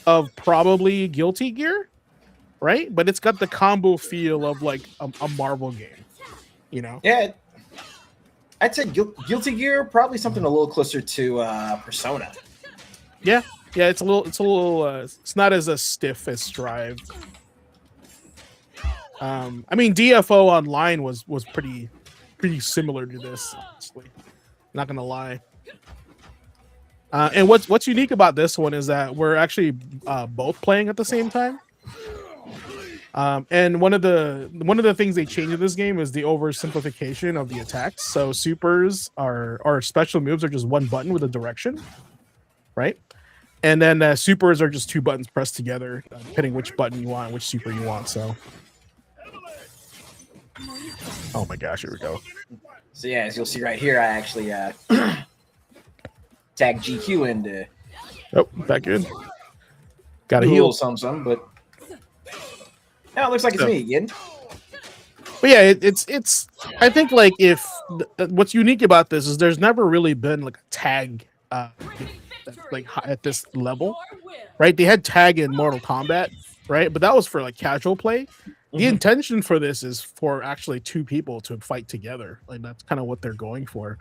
of probably Guilty Gear, right? But it's got the combo feel of like a Marvel game, Yeah, I'd say Guilty Gear, probably something a little closer to Persona. Yeah. Yeah, it's a little. It's not as stiff as Strive. I mean, DFO Online was pretty similar to this. Honestly, not gonna lie. And what's unique about this one is that we're actually both playing at the same time. And one of the things they changed in this game is the oversimplification of the attacks. So supers or special moves are just one button with a direction, right? And then supers are just two buttons pressed together, depending which button you want, which super you want. So, oh my gosh, here we go. So yeah, as you'll see right here, I actually tag GQ into back in. Got a a heal. some, but now it looks like it's me again. But yeah, it's. I think like if what's unique about this is there's never really been like a tag, like at this level, right? They had tag in Mortal Kombat, right? But that was for like casual play. The intention for this is for actually two people to fight together. Like that's kind of what they're going for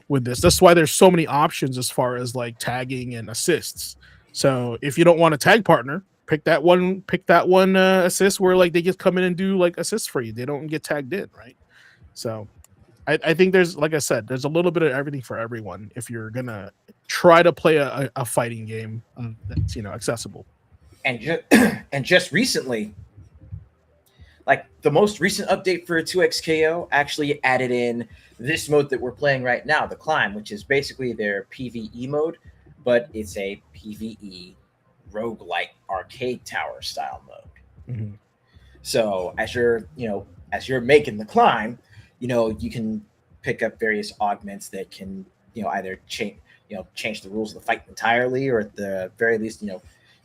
with this. That's why there's so many options as far as like tagging and assists. So if you don't want a tag partner, pick that one assist where like they just come in and do like assists for you. They don't get tagged in, right? So I think there's, like I said, there's a little bit of everything for everyone if you're gonna try to play a fighting game that's accessible. And just recently, like the most recent update for 2XKO actually added in this mode that we're playing right now, the Climb, which is basically their PvE mode, but it's a PvE roguelike arcade tower style mode. So as you're making the climb, you can pick up various augments that can either change the rules of the fight entirely, or at the very least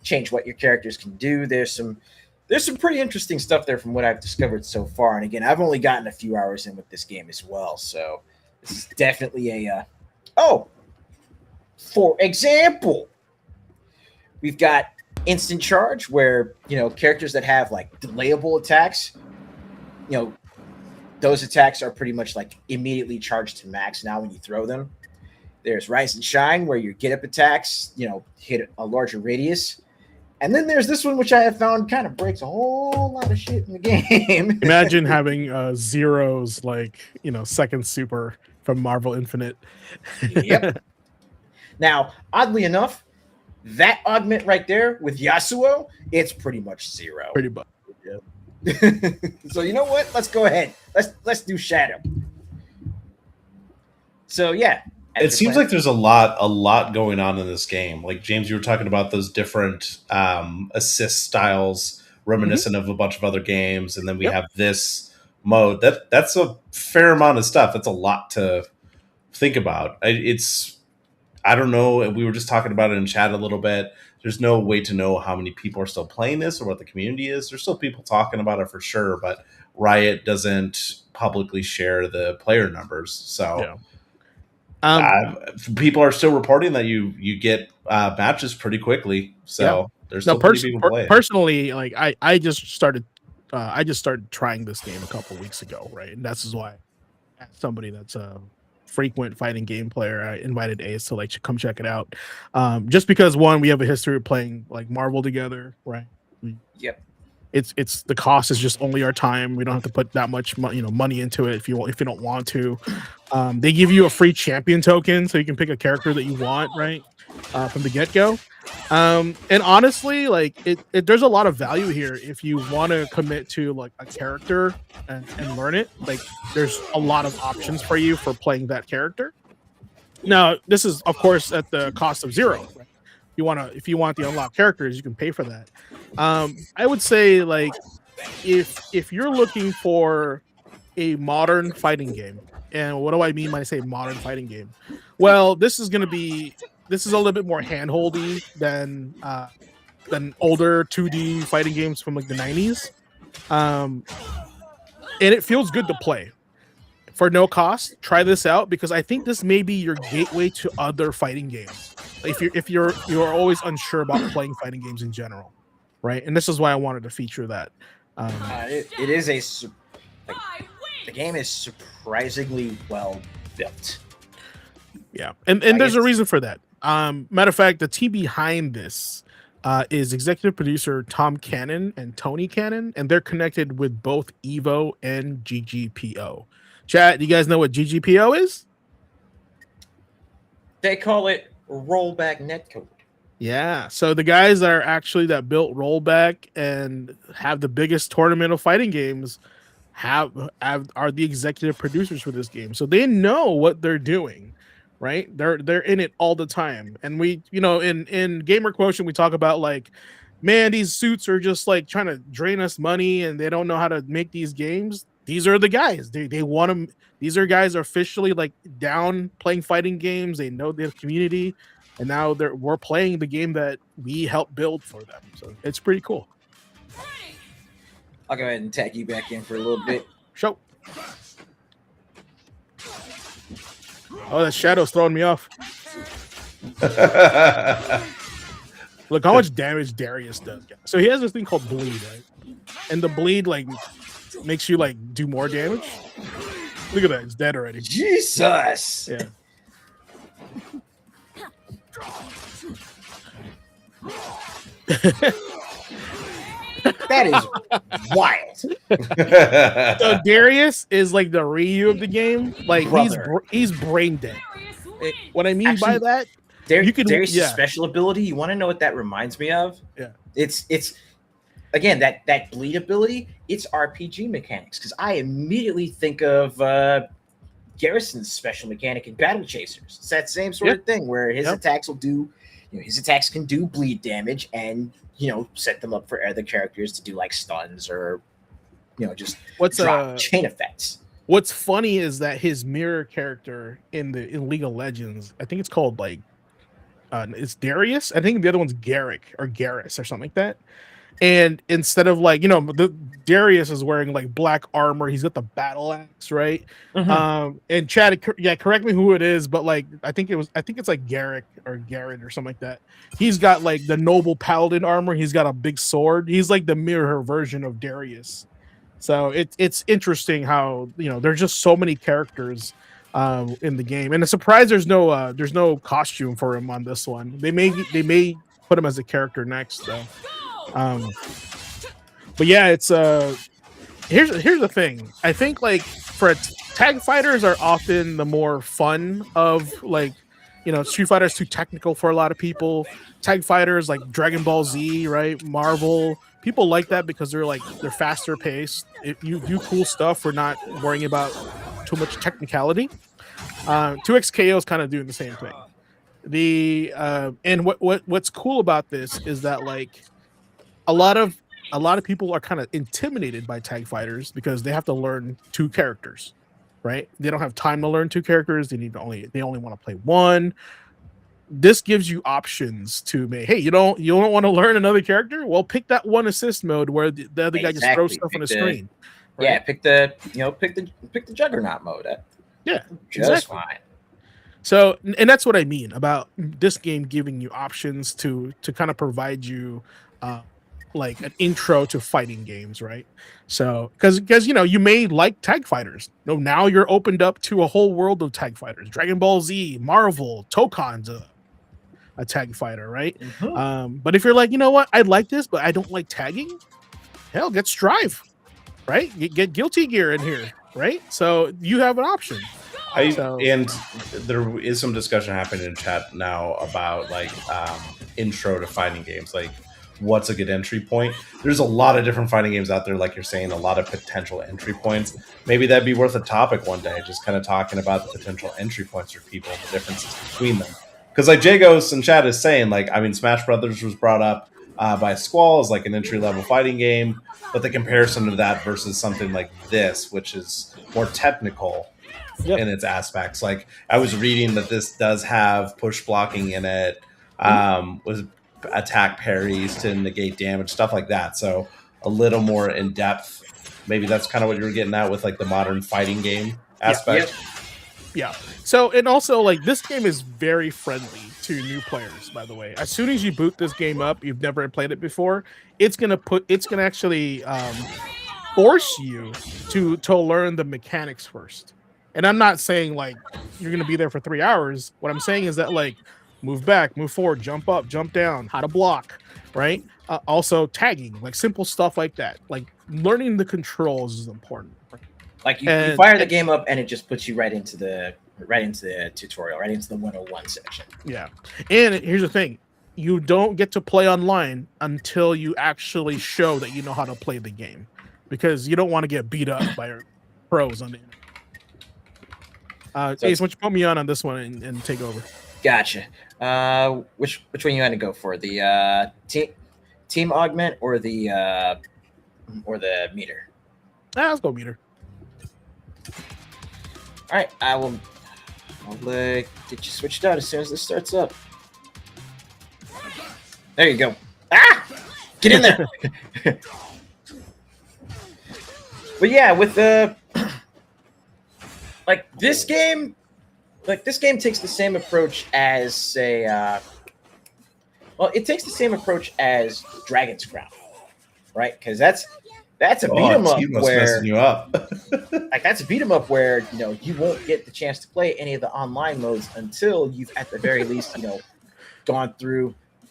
change what your characters can do. There's some pretty interesting stuff there from what I've discovered so far. And again, I've only gotten a few hours in with this game as well, so this is definitely for example, we've got instant charge, where characters that have like delayable attacks, those attacks are pretty much like immediately charged to max now when you throw them. There's Rise and Shine, where your get up attacks hit a larger radius. And then there's this one, which I have found kind of breaks a whole lot of shit in the game. Imagine having Zero's like second super from Marvel Infinite. Yep. Now, oddly enough, that augment right there with Yasuo, it's pretty much Zero. Pretty much. Yeah. So you know what? Let's go ahead. Let's do Shadow. So yeah. It seems like there's a lot going on in this game. Like James, you were talking about those different assist styles reminiscent of a bunch of other games, and then we have this mode. That's a fair amount of stuff. That's a lot to think about. I don't know. We were just talking about it in chat a little bit. There's no way to know how many people are still playing this or what the community is. There's still people talking about it for sure, but Riot doesn't publicly share the player numbers. So people are still reporting that you get matches pretty quickly. So there's still plenty people playing. Personally, like I just started trying this game a couple weeks ago, right? And that's why as somebody that's a frequent fighting game player, I invited Ace to like come check it out. Just because one, we have a history of playing like Marvel together, right? Yep. It's the cost is just only our time. We don't have to put that much money into it if you don't want to. They give you a free champion token so you can pick a character that you want, right? From the get-go. And honestly, like there's a lot of value here if you want to commit to like a character and learn it. Like there's a lot of options for you for playing that character. Now, this is of course at the cost of Zero. Right? If you want the unlocked characters, you can pay for that. I would say like if you're looking for a modern fighting game, and what do I mean when I say modern fighting game? Well, this is a little bit more handholdy than older 2D fighting games from like the 90s. And it feels good to play. For no cost, try this out because I think this may be your gateway to other fighting games. If you're always unsure about playing fighting games in general, right? And this is why I wanted to feature that. It is the game is surprisingly well built. Yeah, and there's a reason for that. Matter of fact, the team behind this is executive producer Tom Cannon and Tony Cannon, and they're connected with both Evo and GGPO. Chat, you guys know what GGPO is? They call it rollback netcode. Yeah, so the guys that are actually that built rollback and have the biggest tournament of fighting games are the executive producers for this game, so they know what they're doing, right? They're in it all the time, and we, in Gamer Quotient, we talk about like, man, these suits are just like trying to drain us money, and they don't know how to make these games. These are the guys. They want them. These are guys officially like down playing fighting games. They know the community, and now we're playing the game that we helped build for them. So it's pretty cool. I'll go ahead and tag you back in for a little bit. Show. Oh, that shadow's throwing me off. Look how much damage Darius does. So he has this thing called bleed, right? And the bleed like makes you like do more damage. Look at that, it's dead already. Jesus. Yeah. That is wild. So Darius is like the Ryu of the game. Like he's brain dead. What I mean by that, Darius' special ability. You want to know what that reminds me of? Yeah, it's again that bleed ability. It's RPG mechanics because I immediately think of Garrison's special mechanic in Battle Chasers. It's that same sort of thing where his attacks will do. His attacks can do bleed damage and set them up for other characters to do like stuns or just drop chain effects. What's funny is that his mirror character in League of Legends, I think it's called like it's Darius. I think the other one's Garrick or Garrus or something like that. And instead of like, the Darius is wearing like black armor, he's got the battle axe, right? Mm-hmm. And Chad, correct me who it is, but like I think it's like Garrick or Garrett or something like that. He's got like the noble paladin armor, he's got a big sword, he's like the mirror version of Darius. So it's interesting how there's just so many characters in the game, and a surprise there's no costume for him on this one. They may put him as a character next though. But yeah, it's here's the thing. I think like tag fighters are often the more fun of like Street Fighter is too technical for a lot of people. Tag fighters like Dragon Ball Z, right? Marvel, people like that because they're faster paced. If you do cool stuff, we're not worrying about too much technicality. 2XKO is kind of doing the same thing. And what's cool about this is that like a lot of people are kind of intimidated by tag fighters because they have to learn two characters, right? They don't have time to learn two characters. They only want to play one. This gives you options to make. Hey, you don't want to learn another character? Well, pick that one assist mode where the other guy just throws stuff on the screen. Right? Yeah, pick the Juggernaut mode. Just fine. So, and that's what I mean about this game giving you options to kind of provide you like an intro to fighting games, right? So, because you may like tag fighters. No, now you're opened up to a whole world of tag fighters. Dragon Ball Z, Marvel, Tokon's a tag fighter, right? Mm-hmm. But if you're like, what, I like this, but I don't like tagging. Hell, get Strive, right? Get Guilty Gear in here, right? So you have an option. And there is some discussion happening in chat now about like intro to fighting games, like what's a good entry point. There's a lot of different fighting games out there, like you're saying, a lot of potential entry points. Maybe that'd be worth a topic one day, just kind of talking about the potential entry points for people and the differences between them. Because like Jagos in chat is saying, like, I mean, Smash Brothers was brought up by Squall as like an entry-level fighting game, but the comparison of that versus something like this, which is more technical in its aspects. Like I was reading that this does have push blocking in it, was attack parries to negate damage, stuff like that. So a little more in depth. Maybe that's kind of what you were getting at with like the modern fighting game aspect. Yeah. So, and also like this game is very friendly to new players, by the way. As soon as you boot this game up, you've never played it before, it's gonna actually force you to learn the mechanics first. And I'm not saying like you're gonna be there for 3 hours. What I'm saying is that like move back, move forward, jump up, jump down, how to block, right? Also tagging, like simple stuff like that. Like learning the controls is important. Like you fire the game up and it just puts you right into the right into the tutorial, right into the 101 section. Yeah. And here's the thing. You don't get to play online until you actually show that you know how to play the game, because you don't want to get beat up by pros on the internet. Ace, why don't you put me on this one and take over? Gotcha. Which one you want to go for? The team augment or the meter? Let's go meter. All right, I'll get you switched out as soon as this starts up. There you go. Ah! Get in there. But yeah, with the this game takes the same approach as it takes the same approach as Dragon's Crown, right? Because that's a beat 'em up where you up. that's a beat 'em up where you won't get the chance to play any of the online modes until you've at the very least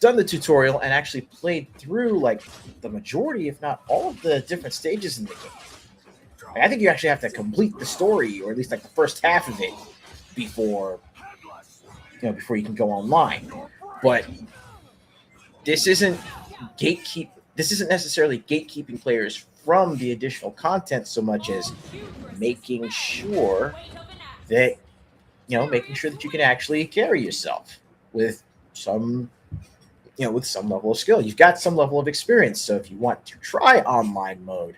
done the tutorial and actually played through the majority, if not all, of the different stages in the game. I think you actually have to complete the story, or at least the first half of it, before you can go online. But this isn't necessarily gatekeeping players from the additional content so much as making sure that you can actually carry yourself with some level of skill. You've got some level of experience, so if you want to try online mode,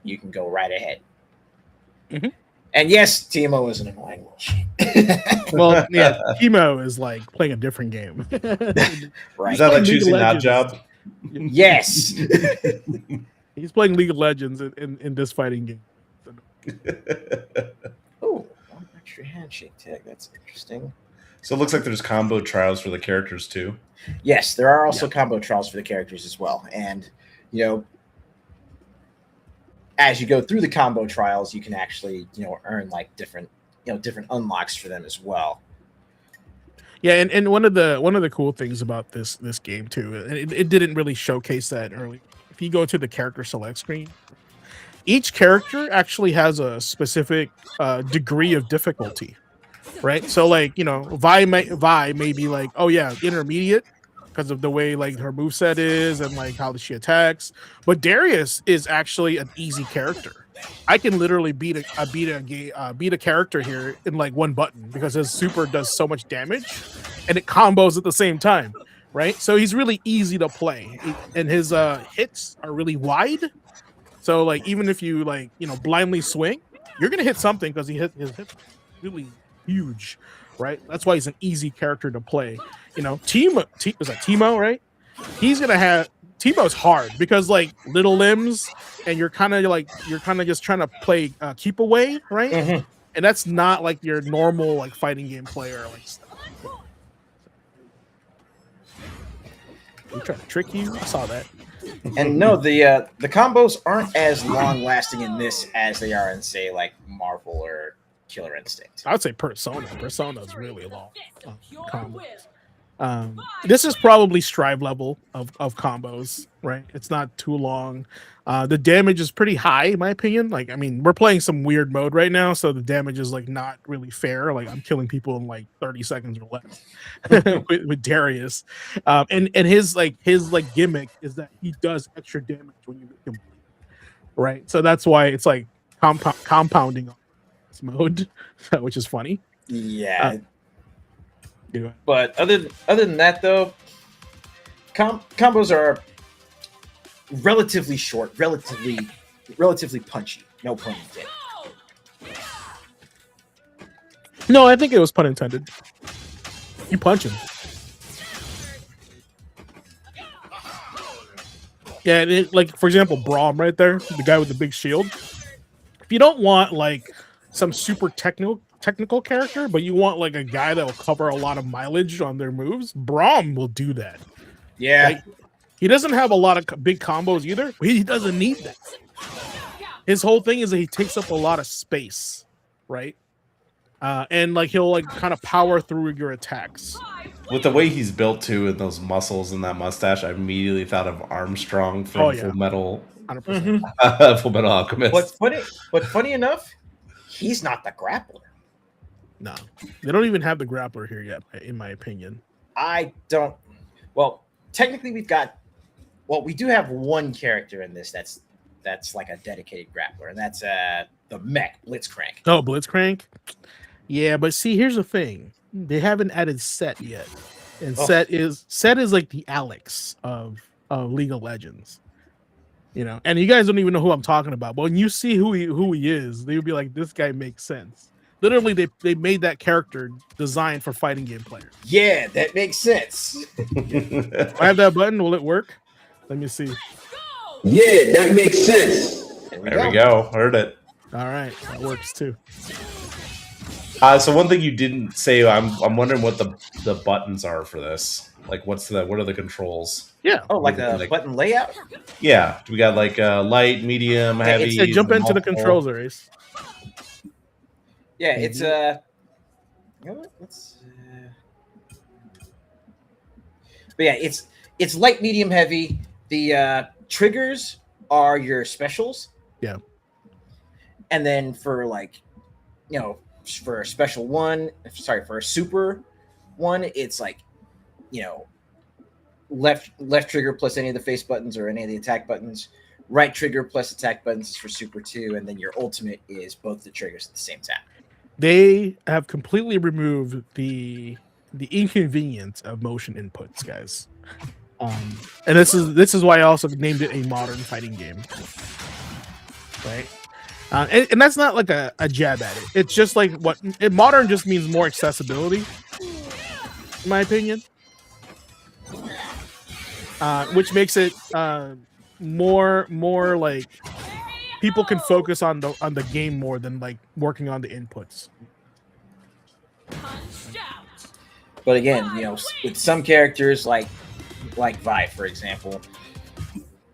you can go right ahead. Mm-hmm. And yes, TMO is an annoying language. Well, yeah, Timo is playing a different game. Right. Is that like choosing that job? Yes. He's playing League of Legends in this fighting game. Oh, one extra handshake tag. That's interesting. So it looks like there's combo trials for the characters too. Yes, there are also combo trials for the characters as well. And, as you go through the combo trials, you can actually, earn different unlocks for them as well. Yeah, and one of the cool things about this game too, it didn't really showcase that early. If you go to the character select screen, each character actually has a specific degree of difficulty, right? So Vi may be intermediate because of the way her moveset is and how she attacks, but Darius is actually an easy character. I can literally beat a character here in one button because his super does so much damage and it combos at the same time, right? So he's really easy to play, and his hits are really wide. So even if you blindly swing, you're gonna hit something because his hits really huge, right? That's why he's an easy character to play. Timo, right? He's gonna have Timo's hard because little limbs, and you're kind of just trying to play keep away, right? Mm-hmm. And that's not your normal fighting game player. We trying to trick you. I saw that. And no, the combos aren't as long lasting in this as they are in say Marvel or Killer Instinct. I would say Persona. Persona is really long combos. This is probably Strive level of combos, right? It's not too long. The damage is pretty high, in my opinion. We're playing some weird mode right now, so the damage is not really fair. I'm killing people in 30 seconds or less with Darius. And his gimmick is that he does extra damage when you make him bleed, right? So that's why it's compounding on this mode, which is funny. Yeah. But other than that, though, combos are relatively short, relatively punchy. No pun intended. No, I think it was pun intended. You punch him. Yeah, for example, Braum right there, the guy with the big shield. If you don't want some super technical character, but you want a guy that will cover a lot of mileage on their moves, Braum will do that. Yeah. He doesn't have a lot of big combos either. He doesn't need that. His whole thing is that he takes up a lot of space, right? And he'll kind of power through your attacks. With the way he's built too, and those muscles and that mustache, I immediately thought of Armstrong from Full Metal. 100%. Full Metal Alchemist. But funny enough, he's not the grappler. No, they don't even have the grappler here yet, in my opinion. I don't. Well, technically, we do have one character in this that's like a dedicated grappler, and that's the mech Blitzcrank. Oh, Blitzcrank. Yeah, but see, here's the thing: they haven't added Set yet, and Set is like the Alex of League of Legends. You know, and you guys don't even know who I'm talking about. But when you see who he is, they'll be like, "This guy makes sense." Literally, they made that character designed for fighting game players. Yeah, that makes sense. I have that button. Will it work? Let me see. Yeah, that makes sense. There There we go. Heard it. All right, that works too. So one thing you didn't say, I'm wondering what the buttons are for this. Like, what are the controls? Yeah. Oh, like the button layout? Yeah, we got like light, medium, heavy. It said jump into the multiple. controls, Ace. Yeah, it's you know what? Let's. But yeah, it's light, medium, heavy. The triggers are your specials. Yeah. And then for like, you know, for a special one, for a super one, it's like, you know, left trigger plus any of the face buttons or any of the attack buttons. Right trigger plus attack buttons is for super 2, and then your ultimate is both the triggers at the same time. They have completely removed the inconvenience of motion inputs, guys. And this is why I also named it a modern fighting game, right? And that's not like a jab at it. It's just like modern just means more accessibility, in my opinion, which makes it more like people can focus on the game more than like working on the inputs. But again, you know, with some characters like Vi, for example,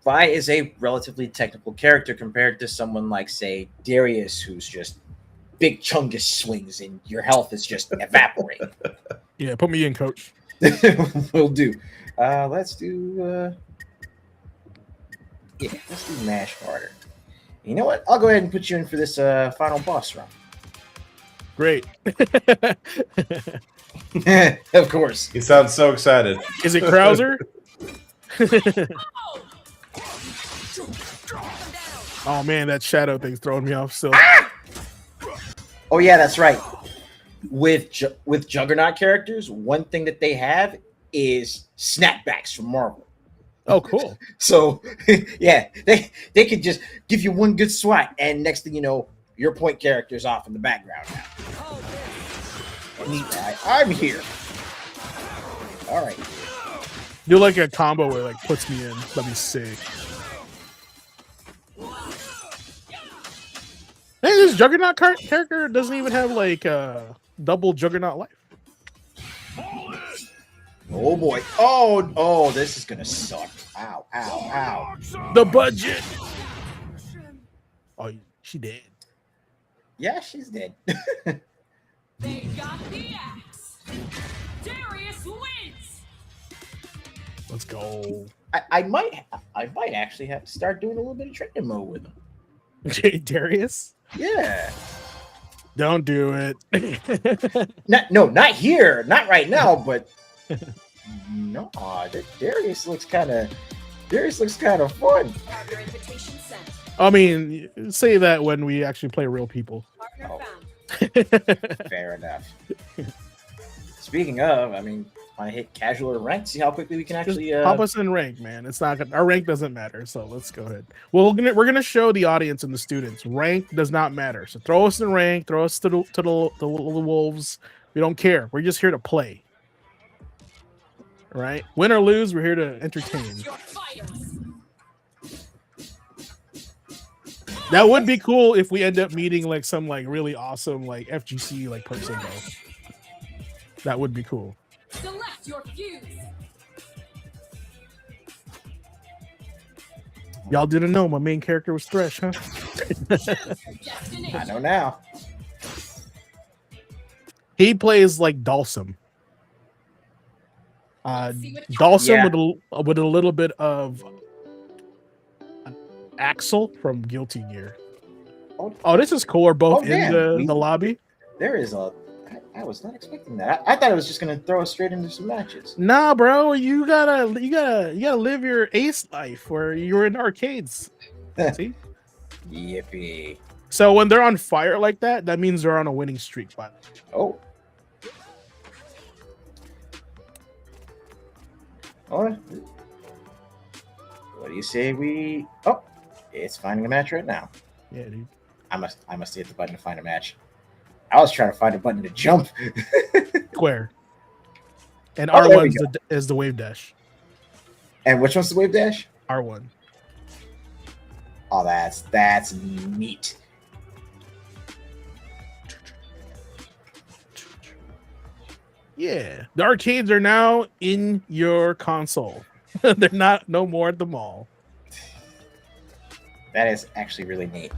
Vi is a relatively technical character compared to someone like, say, Darius, who's just big chungus swings and your health is just evaporating. Yeah, put me in, coach. Will do. Let's do Mash harder. You know what? I'll go ahead and put you in for this final boss round. Great. Of course. You sound so excited. Is it Krauser? Oh man, that shadow thing's throwing me off still. Oh yeah, that's right. With Juggernaut characters, one thing that they have is snapbacks from Marvel. Oh, cool. So yeah, they could just give you one good swat, and next thing you know, your point character's off in the background now. I'm here. All right. Do like a combo where it like puts me in. That'd be sick. Hey, this Juggernaut character doesn't even have like double Juggernaut life. Oh boy. Oh, this is gonna suck. Ow, ow, ow. The budget. Oh, she dead. Yeah, she's dead. They got the axe. Darius wins. Let's go. I might actually have to start doing a little bit of training mode with him. Darius? Yeah. Don't do it. Not here, not right now, but no, Darius looks kind of fun. Partner invitation sent. I mean, say that when we actually play real people. Partner found. Fair enough. Speaking of, I mean, want to hit casual or ranked? See how quickly we can actually pop us in rank, man. It's not our rank doesn't matter. So let's go ahead. Well, we're gonna show the audience and the students rank does not matter. So throw us in rank, throw us to the wolves. We don't care. We're just here to play. All right, win or lose, we're here to entertain. Your fighters. That would be cool if we end up meeting like some like really awesome like FGC like person though. That would be cool. Select your fuse. Y'all didn't know my main character was Thresh, huh? Destination. I know now. He plays like Dalsum. Dalsum Yeah. with a little bit of Axel from Guilty Gear. Oh, this is cool. We're both in damn. the lobby. There is a I was not expecting that. I thought it was just gonna throw us straight into some matches. Nah, bro, you gotta live your ace life where you're in arcades. See? Yippee! So when they're on fire like that, that means they're on a winning streak. By the way. Oh. What? What do you say we? Oh, it's finding a match right now. Yeah, dude. I must hit the button to find a match. I was trying to find a button to jump. Square. And Oh, there we R1 is the wave dash. And which one's the wave dash? R1. Oh, that's neat. Yeah, the arcades are now in your console. They're not no more at the mall. That is actually really neat.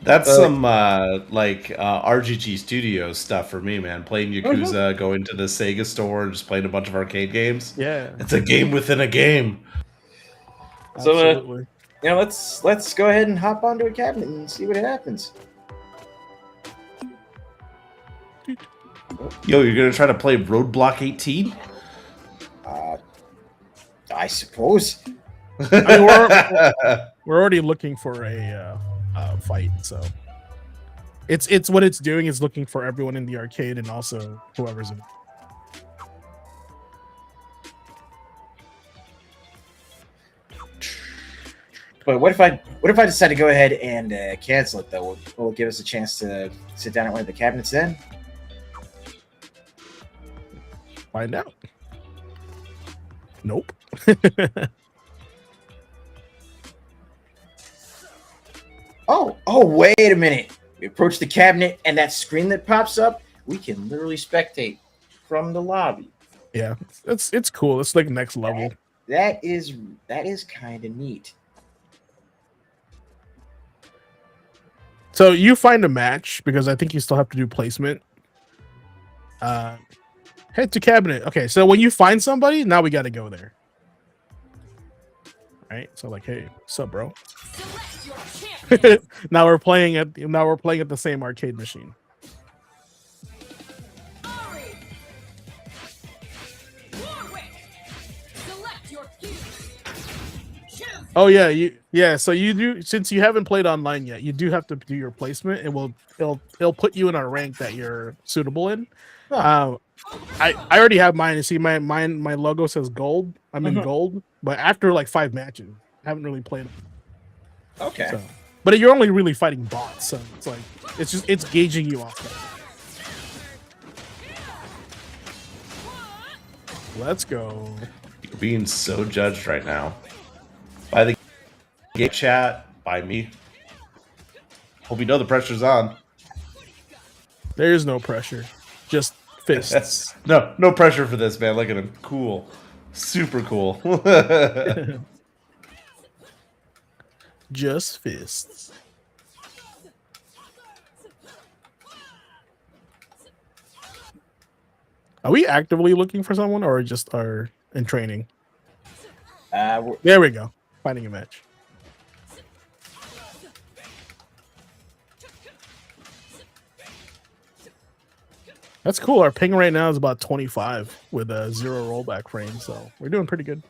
That's some RGG Studios stuff for me, man. Playing Yakuza, going to the Sega store, and just playing a bunch of arcade games. Yeah, It's a game within a game. So, absolutely. let's go ahead and hop onto a cabinet and see what happens. Yo, you're gonna try to play Roadblock 18? I suppose. I mean, we're already looking for a fight, so it's what it's doing is looking for everyone in the arcade and also whoever's in. But what if I decide to go ahead and cancel it though? Will it give us a chance to sit down at one of the cabinets then? Find out. Nope. Oh, wait a minute. We approach the cabinet and that screen that pops up, we can literally spectate from the lobby. Yeah, it's cool. It's like next level. That is kind of neat. So you find a match because I think you still have to do placement. Head to cabinet. Okay, so when you find somebody, now we got to go there. Right? So like, hey, what's up, bro? Select your champion. now we're playing at the same arcade machine. Ari. Warwick. Select your fuse. Choose. Oh yeah, so you do, since you haven't played online yet, you do have to do your placement, and it'll put you in a rank that you're suitable in. Huh. I already have mine. You see my logo says gold. I'm in gold, but after like 5 matches, I haven't really played. Okay. So, but you're only really fighting bots, so it's like it's gauging you off that. Let's go. You're being so judged right now. By the game chat, by me. Hope you know the pressure's on. There is no pressure, just fists. No pressure for this, man. Look at him. Cool. Super cool. Just fists. Are we actively looking for someone or just are in training? There we go. Finding a match. That's cool. Our ping right now is about 25 with a 0 rollback frame, so we're doing pretty good.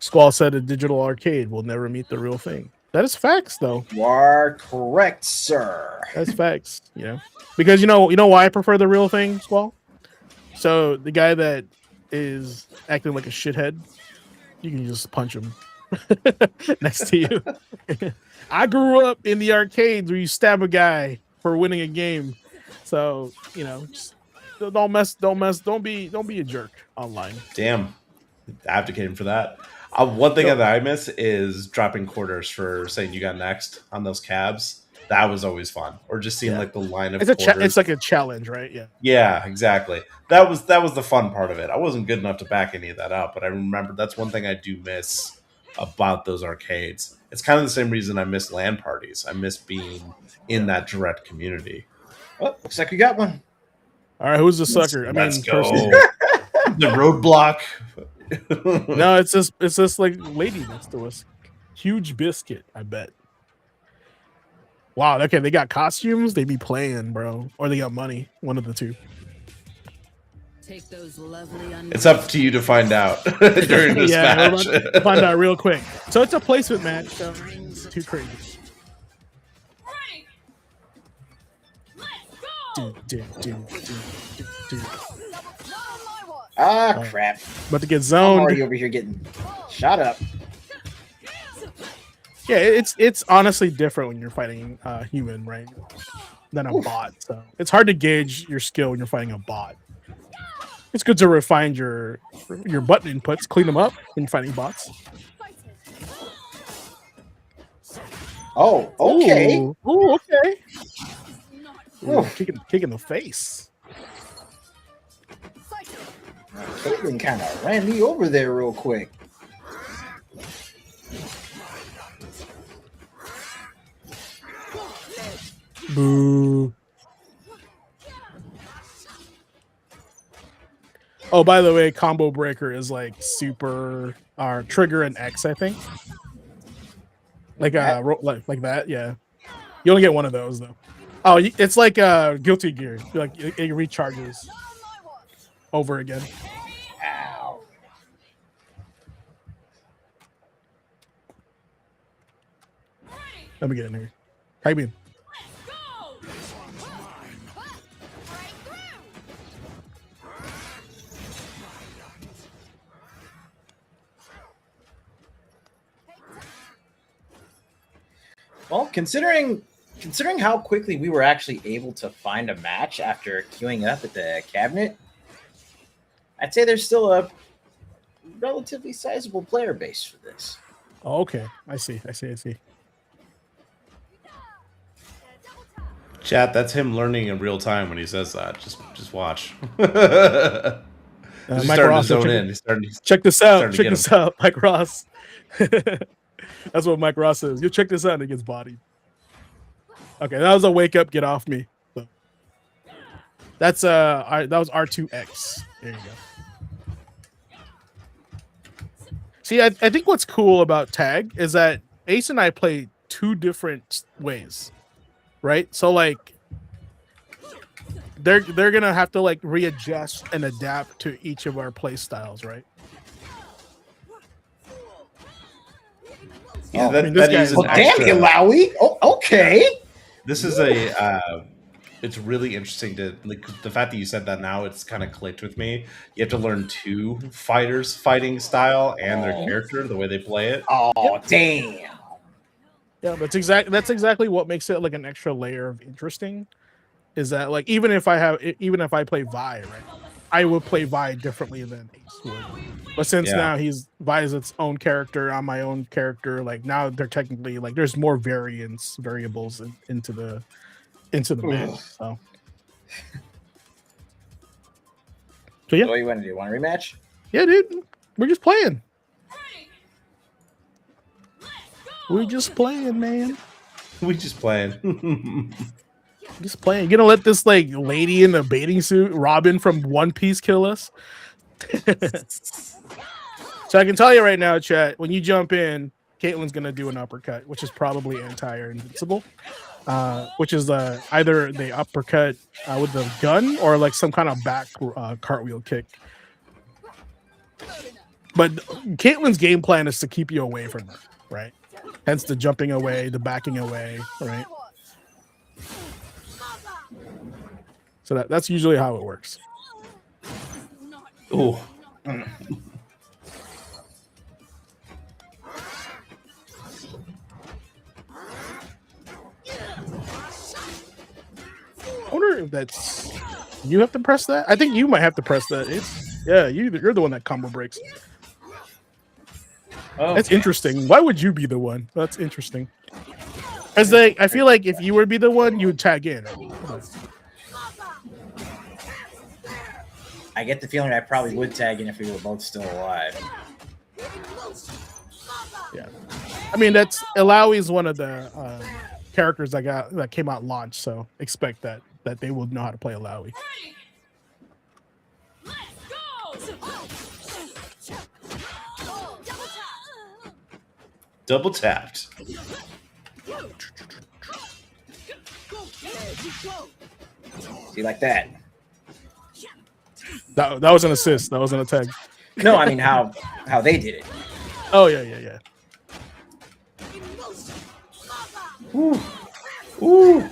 Squall said a digital arcade will never meet the real thing. That is facts, though. You are correct, sir. That's facts, you know. Because you know why I prefer the real thing, Squall? So the guy that is acting like a shithead, you can just punch him next to you. I grew up in the arcades where you stab a guy for winning a game. So, you know, just don't be a jerk online. Damn. Abdicating for that. One thing that I miss is dropping quarters for saying you got next on those cabs. That was always fun. Or just seeing like the line of quarters. It's like a challenge, right? Yeah. Yeah, exactly. That was the fun part of it. I wasn't good enough to back any of that up, but I remember that's one thing I do miss about those arcades. It's kind of the same reason I miss LAN parties. I miss being in that direct community. Well, looks like we got one. All right, who's the sucker? Let's go. Person. The roadblock. No, it's this like lady next to us. Huge biscuit, I bet. Wow. Okay, they got costumes. They be playing, bro, or they got money. One of the two. Take those lovely It's up to you to find out during this Yeah, we're match. about to find out real quick. So it's a placement match. So it's too crazy. Ready. Let's Do, go. do, do, do. Ah, crap. About to get I'm zoned. already over here getting shot up. Yeah, it's honestly different when you're fighting human, right? Than a bot. So it's hard to gauge your skill when you're fighting a bot. It's good to refine your button inputs, clean them up when you're fighting bots. Oh, okay. Ooh, okay. Ooh, Oof. kick in the face. Caitlyn kind of ran me over there real quick. Boo. Oh, by the way, combo breaker is like super trigger and X, I think. Like like that, yeah. You only get one of those though. Oh, it's like Guilty Gear. Like it recharges over again. Ow. Let me get in here. How you been? Well, considering how quickly we were actually able to find a match after queuing up at the cabinet, I'd say there's still a relatively sizable player base for this. Oh, okay. I see. Chat, that's him learning in real time when he says that. Just watch. He's Mike starting Ross, to zone in. He's starting. check this out. starting to Check get this out, Mike Ross. That's what Mike Ross says. You check this out and he gets bodied. Okay, that was a wake up, get off me. So, that's that was R2X. There you go. See, I think what's cool about tag is that Ace and I play two different ways, right? So like they're gonna have to like readjust and adapt to each of our play styles, right? Yeah, I mean, this guy is an Well, damn you, Lowy. Oh, okay. This is a. It's really interesting to like the fact that you said that now. It's kind of clicked with me. You have to learn two fighters' fighting style and their character, the way they play it. Oh, damn. Yeah, that's exactly what makes it like an extra layer of interesting. Is that like even if I play Vi, right? I would play Vi differently than Ace would. But since now Vi is its own character, I'm my own character. Like now they're technically like there's more variables into the match. So yeah, What do you want to do? Want a rematch? yeah, dude, we're just playing. We're just playing, man. We just playing. Just playing. You gonna let this like lady in a bathing suit, Robin from One Piece, kill us? So I can tell you right now, chat, when you jump in, Caitlyn's gonna do an uppercut, which is probably anti or invincible. Which is either the uppercut with the gun or like some kind of back cartwheel kick. But Caitlyn's game plan is to keep you away from her, right? Hence the jumping away, the backing away, right? So that's usually how it works. Ooh. I wonder if that's you have to press that. I think you might have to press that. You're the one that combo breaks. Oh, That's interesting. Why would you be the one? That's interesting. As like, I feel like if you would be the one, you would tag in. I get the feeling I probably would tag in if we were both still alive. Yeah, I mean that's Alawi is one of the characters that came out launch, so expect that they will know how to play Alawi. Double tapped. See, like that. That was an assist. That wasn't a tag. No, I mean how they did it. Oh yeah. Ooh. Ooh.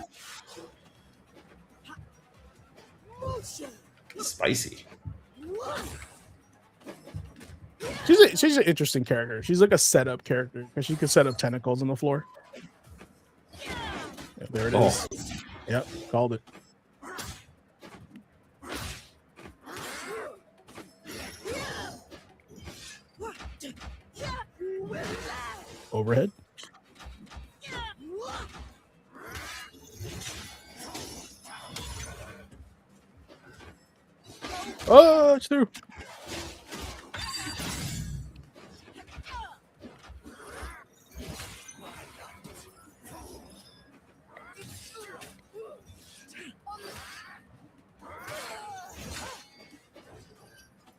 Spicy. She's an interesting character. She's like a setup character because she can set up tentacles on the floor. Yeah, there it is. Yep, called it. Overhead. Oh, it's through.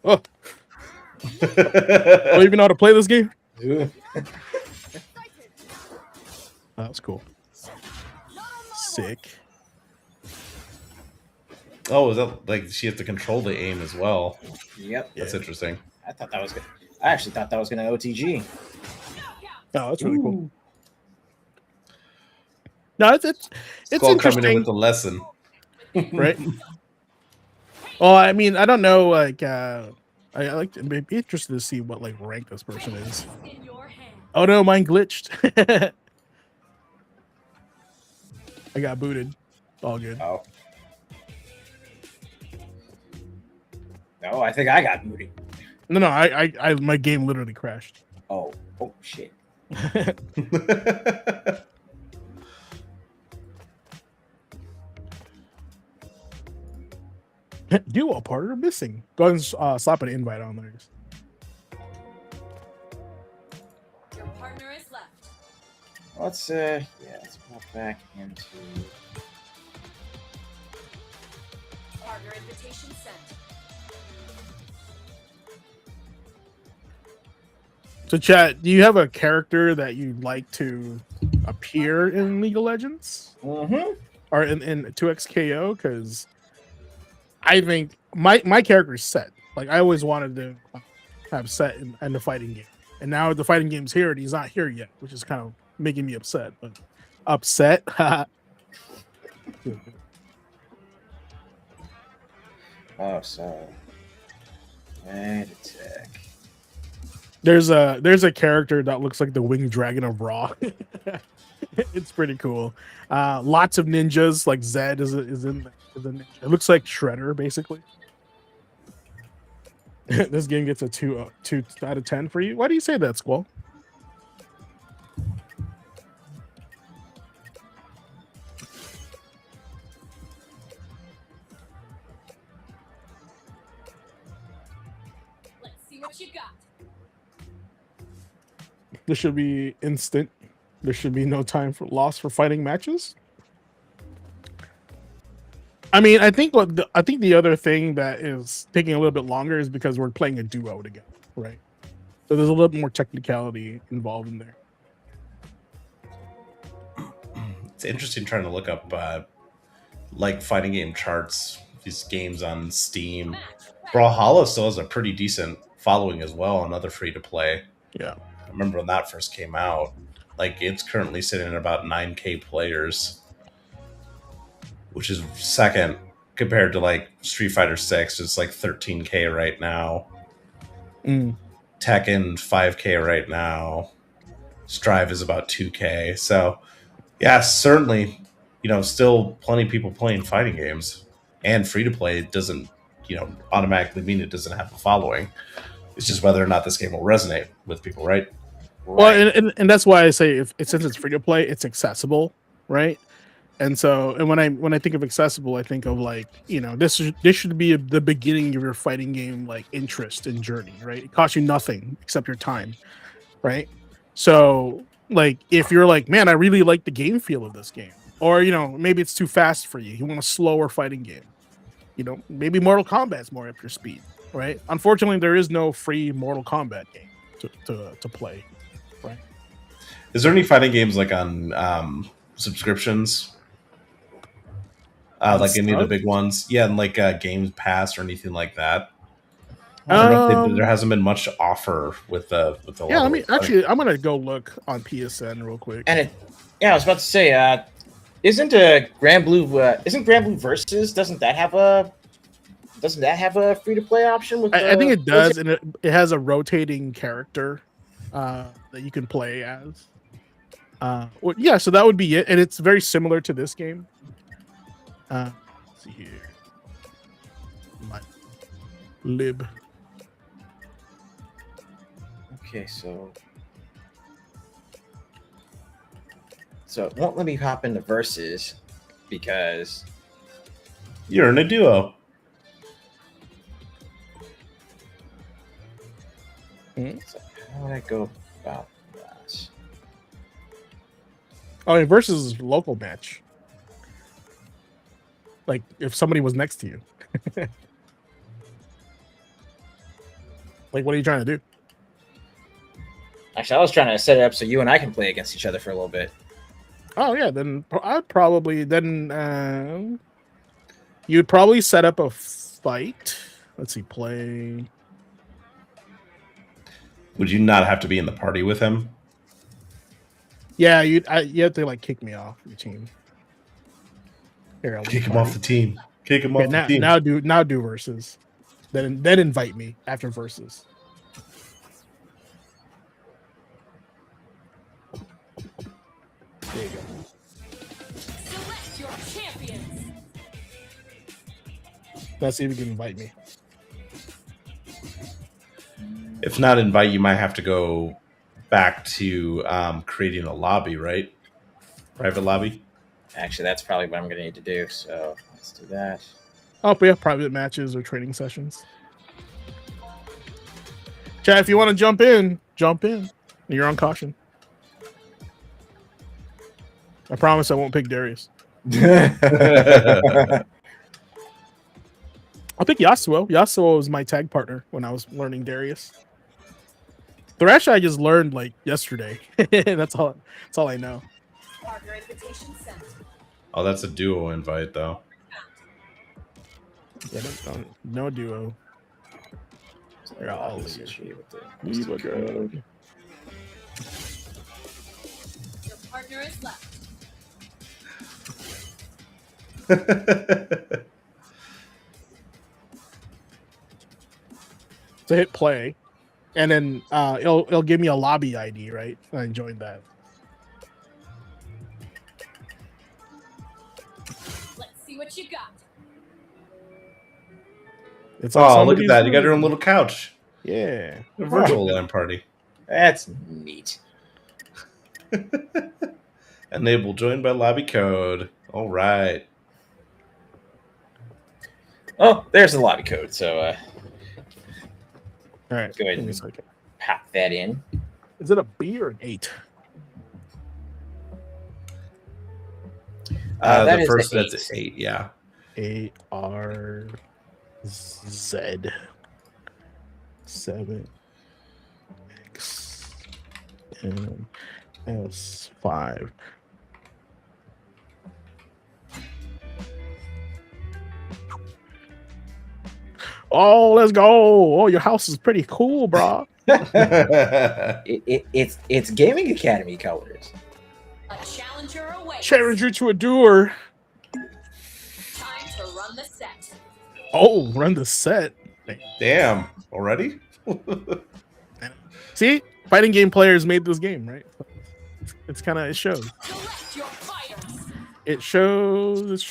Oh. Don't even know how to play this game? Ooh. Oh, that's cool. Sick. Oh, is that like she has to control the aim as well? Yep. That's interesting. I thought that was good. I actually thought that was going to OTG. Oh, that's really cool. No, it's Skull coming in interesting, with the lesson. right? Well, I mean, I don't know. Like, I like to be interested to see what like rank this person is. Oh no, mine glitched. I got booted. All good. Oh. No, I think I got booted. No, I my game literally crashed. Oh shit. Duo partner missing. Go ahead and slap an invite on there. Your partner is left. Let's pop back into. Partner invitation sent. So, chat, do you have a character that you'd like to appear in League of Legends Mm-hmm. or in 2XKO? Because I think my character is set. Like, I always wanted to have set in the fighting game, and now the fighting game's here, and he's not here yet, which is kind of making me upset. But upset. Oh, so and attack. There's a character that looks like the winged dragon of Raw. It's pretty cool. Lots of ninjas, like Zed is in the ninja. It looks like Shredder, basically. This game gets a 2 out of 10 for you. Why do you say that, Squall? Let's see what you got. This should be instant. There should be no time for loss for fighting matches. I mean, I think the other thing that is taking a little bit longer is because we're playing a duo together, right? So there's a little bit more technicality involved in there. It's interesting trying to look up like fighting game charts, these games on Steam. Brawlhalla still has a pretty decent following as well, another free to play. Yeah. I remember when that first came out. Like, it's currently sitting at about 9K players, which is second compared to like Street Fighter 6. It's like 13K right now. Mm. Tekken 5K right now. Strive is about 2K. So yeah, certainly, still plenty of people playing fighting games, and free to play doesn't, automatically mean it doesn't have a following. It's just whether or not this game will resonate with people, right? Well, and that's why I say since it's free to play, it's accessible, right? And so, and when I think of accessible, I think of like, this should be the beginning of your fighting game like interest and journey, right? It costs you nothing except your time, right? So, like, if you're like, man, I really like the game feel of this game, or maybe it's too fast for you, you want a slower fighting game, maybe Mortal Kombat's more up your speed, right? Unfortunately, there is no free Mortal Kombat game to play, right? Is there any fighting games like on subscriptions? like any of the Subs? big ones. Yeah, and like Games Pass or anything like that. There hasn't been much to offer with the Yeah, level I mean, of play. actually, I'm gonna go look on PSN real quick. And I was about to say, isn't Grand Blue Versus? Doesn't that have a free to play option? With I think it does, and it has a rotating character that you can play as. Well, yeah, so that would be it, and it's very similar to this game. Let's see here, my lib. Okay, so it won't let me hop into Versus because You're in a duo. so how would I go about that? Oh, and versus is local match. Like if somebody was next to you. Like, what are you trying to do? Actually, I was trying to set it up so you and I can play against each other for a little bit. Oh yeah, then I'd probably you'd probably set up a fight. Let's see, play. Would you not have to be in the party with him? Yeah, you have to like kick me off your team. Here, I'll Kick him party. off the team. Kick him Okay, off the team. now do versus. Then invite me after versus. There you go. Select your champions. Let's see if you can invite me. If not invite, you might have to go back to creating a lobby, right? Private lobby. Actually, that's probably what I'm going to need to do. So let's do that. Oh, we have private matches or training sessions. Chat, if you want to jump in. You're on caution. I promise I won't pick Darius. I'll pick Yasuo. Yasuo was my tag partner when I was learning Darius. Thresh I just learned like yesterday. That's all I know. Partner invitation sent. Oh, that's a duo invite, though. Yeah, no duo. Here, I'll leave a drone. Your partner is left. So hit play, and then it'll give me a lobby ID, right? I joined that. Let's see what you got. It's on Oh, look at somebody's that. You got room. your own little couch. Yeah. A virtual LAN party. That's neat. Enable join by lobby code. All right. Oh, there's the lobby code. So All right. Go ahead Give me a and- second. pop that in. Is it a B or an 8? That The is first the that's 8, yeah. ARZ 7 X M S 5. Oh, let's go! Oh, your house is pretty cool, bro. It's Gaming Academy colors. A challenger awaits. Challenger to a doer. Time to run the set. Oh, run the set. Damn. Already? See, fighting game players made this game, right? It's kind of it shows. Select your fighters. It shows.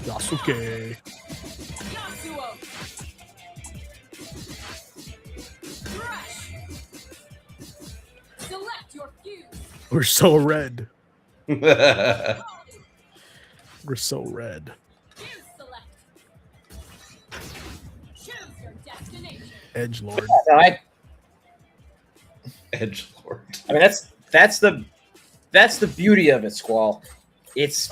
Yasuke. Yasuo. Thresh. Select your fuse. We're so red. Edge We're so red. Fuse select. Choose your destination. Edge Lord. No, I Lord. mean that's the beauty of it, Squall. It's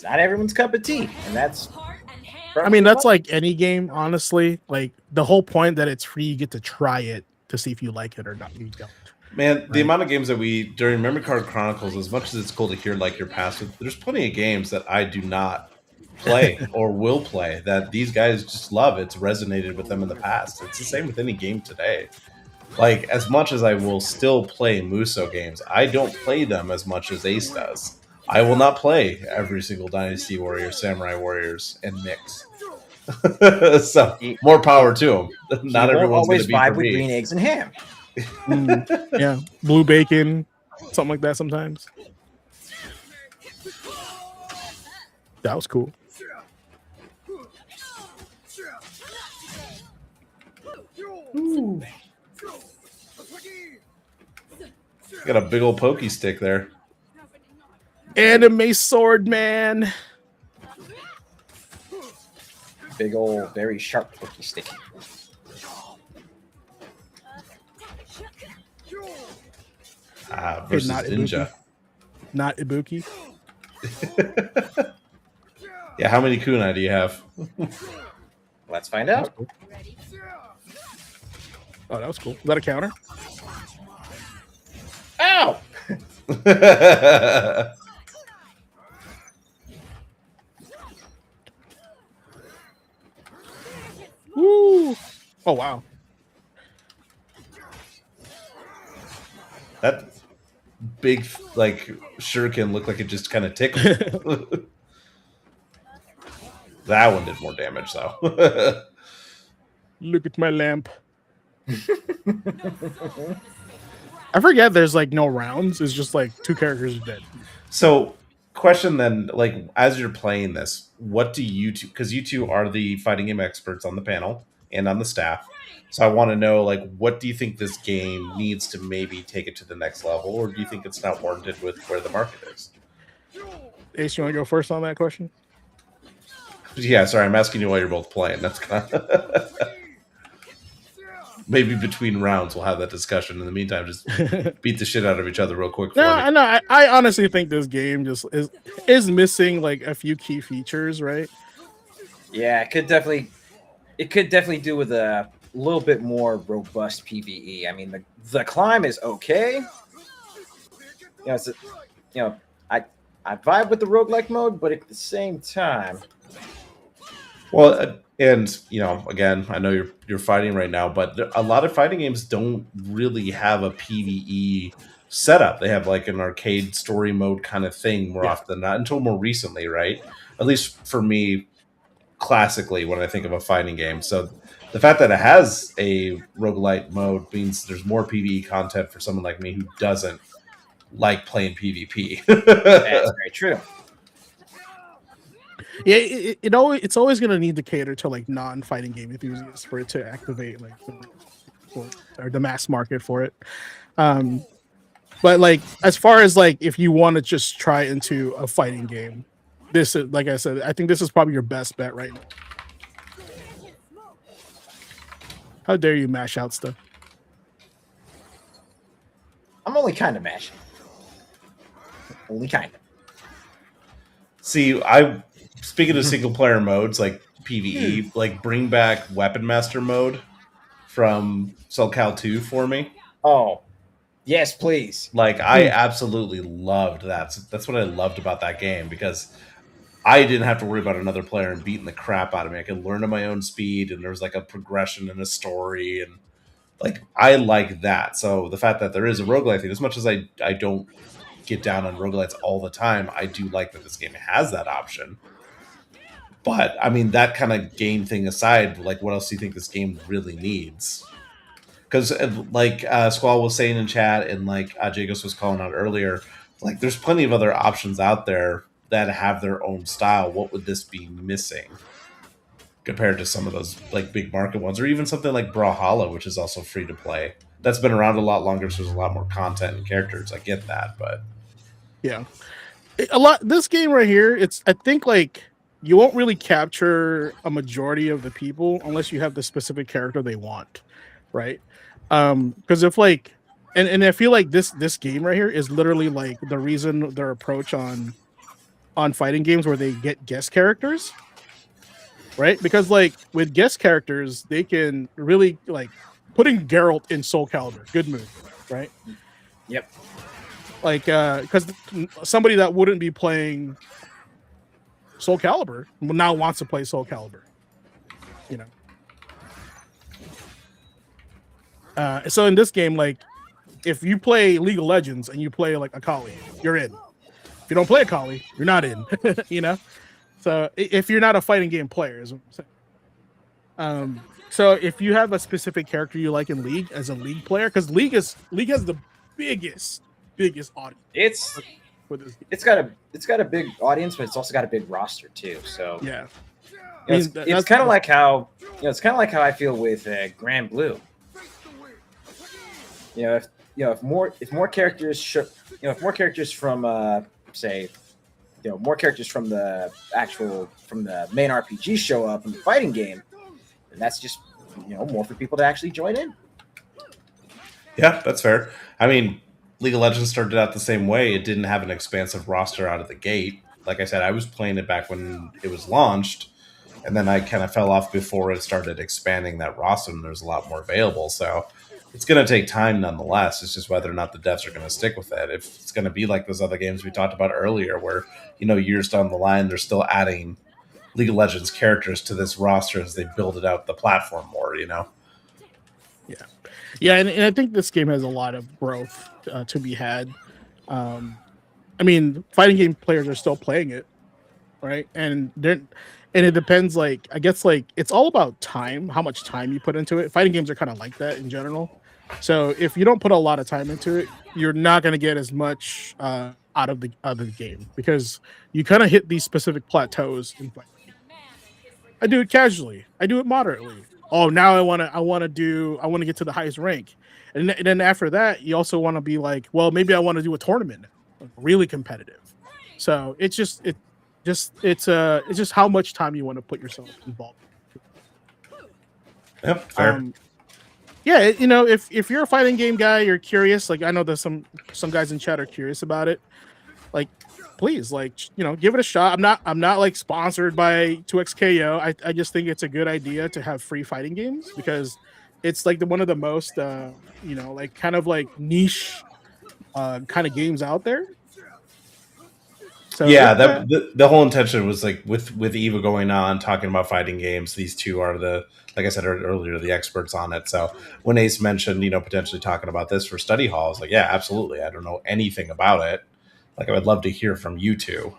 not everyone's cup of tea, and that's Heart and hand. I mean, that's like any game, honestly. Like the whole point that it's free, you get to try it to see if you like it or not. You don't. Man, the amount of games that we during Memory Card Chronicles, as much as it's cool to hear like your past, there's plenty of games that I do not play or will play that these guys just love. It's resonated with them in the past. It's the same with any game today. Like, as much as I will still play Muso games, I don't play them as much as Ace does. I will not play every single Dynasty Warriors, Samurai Warriors, and Mix. So more power to them. Not everyone's going to be vibe for with me. green eggs and ham. Yeah, blue bacon, something like that. Sometimes that was cool. Ooh. Got a big old pokey stick there. Anime sword man. Big old, very sharp cookie stick. Versus not Ninja. Not Ibuki. Yeah, how many kunai do you have? Let's find out. Cool. Oh, that was cool. Is that a counter? Ow! Woo! Oh wow. That big like shuriken looked like it just kind of tickled. That one did more damage though. Look at my lamp. I forget there's like no rounds. It's just like two characters are dead. So, question then, like as you're playing this, what do you two? Because you two are the fighting game experts on the panel and on the staff. So I want to know, like, what do you think this game needs to maybe take it to the next level, or do you think it's not warranted with where the market is? Ace, you want to go first on that question? Yeah, sorry, I'm asking you while you're both playing. That's kind of maybe between rounds we'll have that discussion. In the meantime, just beat the shit out of each other real quick. No, no, I honestly think this game just is missing like a few key features, right? Yeah, it could definitely do with a little bit more robust PvE. I mean, the climb is okay. I vibe with the roguelike mode, but at the same time, well, and again, I know you're fighting right now, but a lot of fighting games don't really have a PvE setup. They have like an arcade story mode kind of thing more often than not, until more recently, right? At least for me, classically, when I think of a fighting game. So the fact that it has a roguelite mode means there's more PvE content for someone like me who doesn't like playing PvP. that's very true. Yeah, it's always going to need to cater to like non-fighting game enthusiasts for it to activate like or the mass market for it. But like as far as like if you want to just try into a fighting game, this is, like I said, I think this is probably your best bet right now. How dare you mash out stuff? I'm only kind of mashing. Only kind of. See, speaking of single player modes like PvE, like bring back Weapon Master mode from Soul Cal 2 for me. Oh, yes, please. Like I absolutely loved that. So that's what I loved about that game, because I didn't have to worry about another player and beating the crap out of me. I could learn at my own speed, and there was like a progression and a story, and like I like that. So the fact that there is a roguelite thing, as much as I don't get down on roguelites all the time, I do like that this game has that option. But I mean, that kind of game thing aside, like what else do you think this game really needs? Because like Squall was saying in chat, and like Jagos was calling out earlier, like there's plenty of other options out there that have their own style. What would this be missing compared to some of those like big market ones, or even something like Brawlhalla, which is also free to play? That's been around a lot longer, so there's a lot more content and characters. I get that, but yeah, this game right here, I think like you won't really capture a majority of the people unless you have the specific character they want, right? Because if like, and I feel like this game right here is literally like the reason their approach on fighting games where they get guest characters, right? Because like with guest characters, they can really like putting Geralt in Soul Calibur, good move, right? Yep. Like, because somebody that wouldn't be playing Soul Calibur now wants to play Soul Calibur, you know. So in this game, like, if you play League of Legends and you play like Akali, you're in. If you don't play Akali, you're not in. You know. So if you're not a fighting game player, is what I'm saying. So if you have a specific character you like in League as a League player, because League has the biggest audience. It's got a big audience, but it's also got a big roster too. So yeah, it's kind of like how I feel with Grand Blue. If more characters from more characters from the main RPG show up in the fighting game, and that's just more for people to actually join in. Yeah, that's fair. I mean, League of Legends started out the same way. It didn't have an expansive roster out of the gate. Like I said, I was playing it back when it was launched, and then I kind of fell off before it started expanding that roster, and there's a lot more available. So it's going to take time nonetheless. It's just whether or not the devs are going to stick with it. If it's going to be like those other games we talked about earlier, where, years down the line, they're still adding League of Legends characters to this roster as they build it out the platform more, Yeah, and I think this game has a lot of growth to be had. I mean, fighting game players are still playing it, right? And it depends. Like, I guess, like, it's all about time, how much time you put into it. Fighting games are kind of like that in general. So if you don't put a lot of time into it, you're not going to get as much out of the game, because you kind of hit these specific plateaus in fighting. I do it casually. I do it moderately. Oh, now I want to get to the highest rank, and then after that, you also want to be like, well, maybe I want to do a tournament, really competitive. So it's just how much time you want to put yourself involved. Yep, fair. Yeah, if you're a fighting game guy, you're curious. Like, I know there's some guys in chat are curious about it. Like, please, like, give it a shot. I'm not like sponsored by 2XKO. I just think it's a good idea to have free fighting games, because it's like one of the most like kind of like niche kind of games out there. So yeah, the whole intention was like with Eva going on talking about fighting games. These two are like I said earlier, the experts on it. So when Ace mentioned potentially talking about this for study hall, I was like, yeah, absolutely. I don't know anything about it. Like, I would love to hear from you two,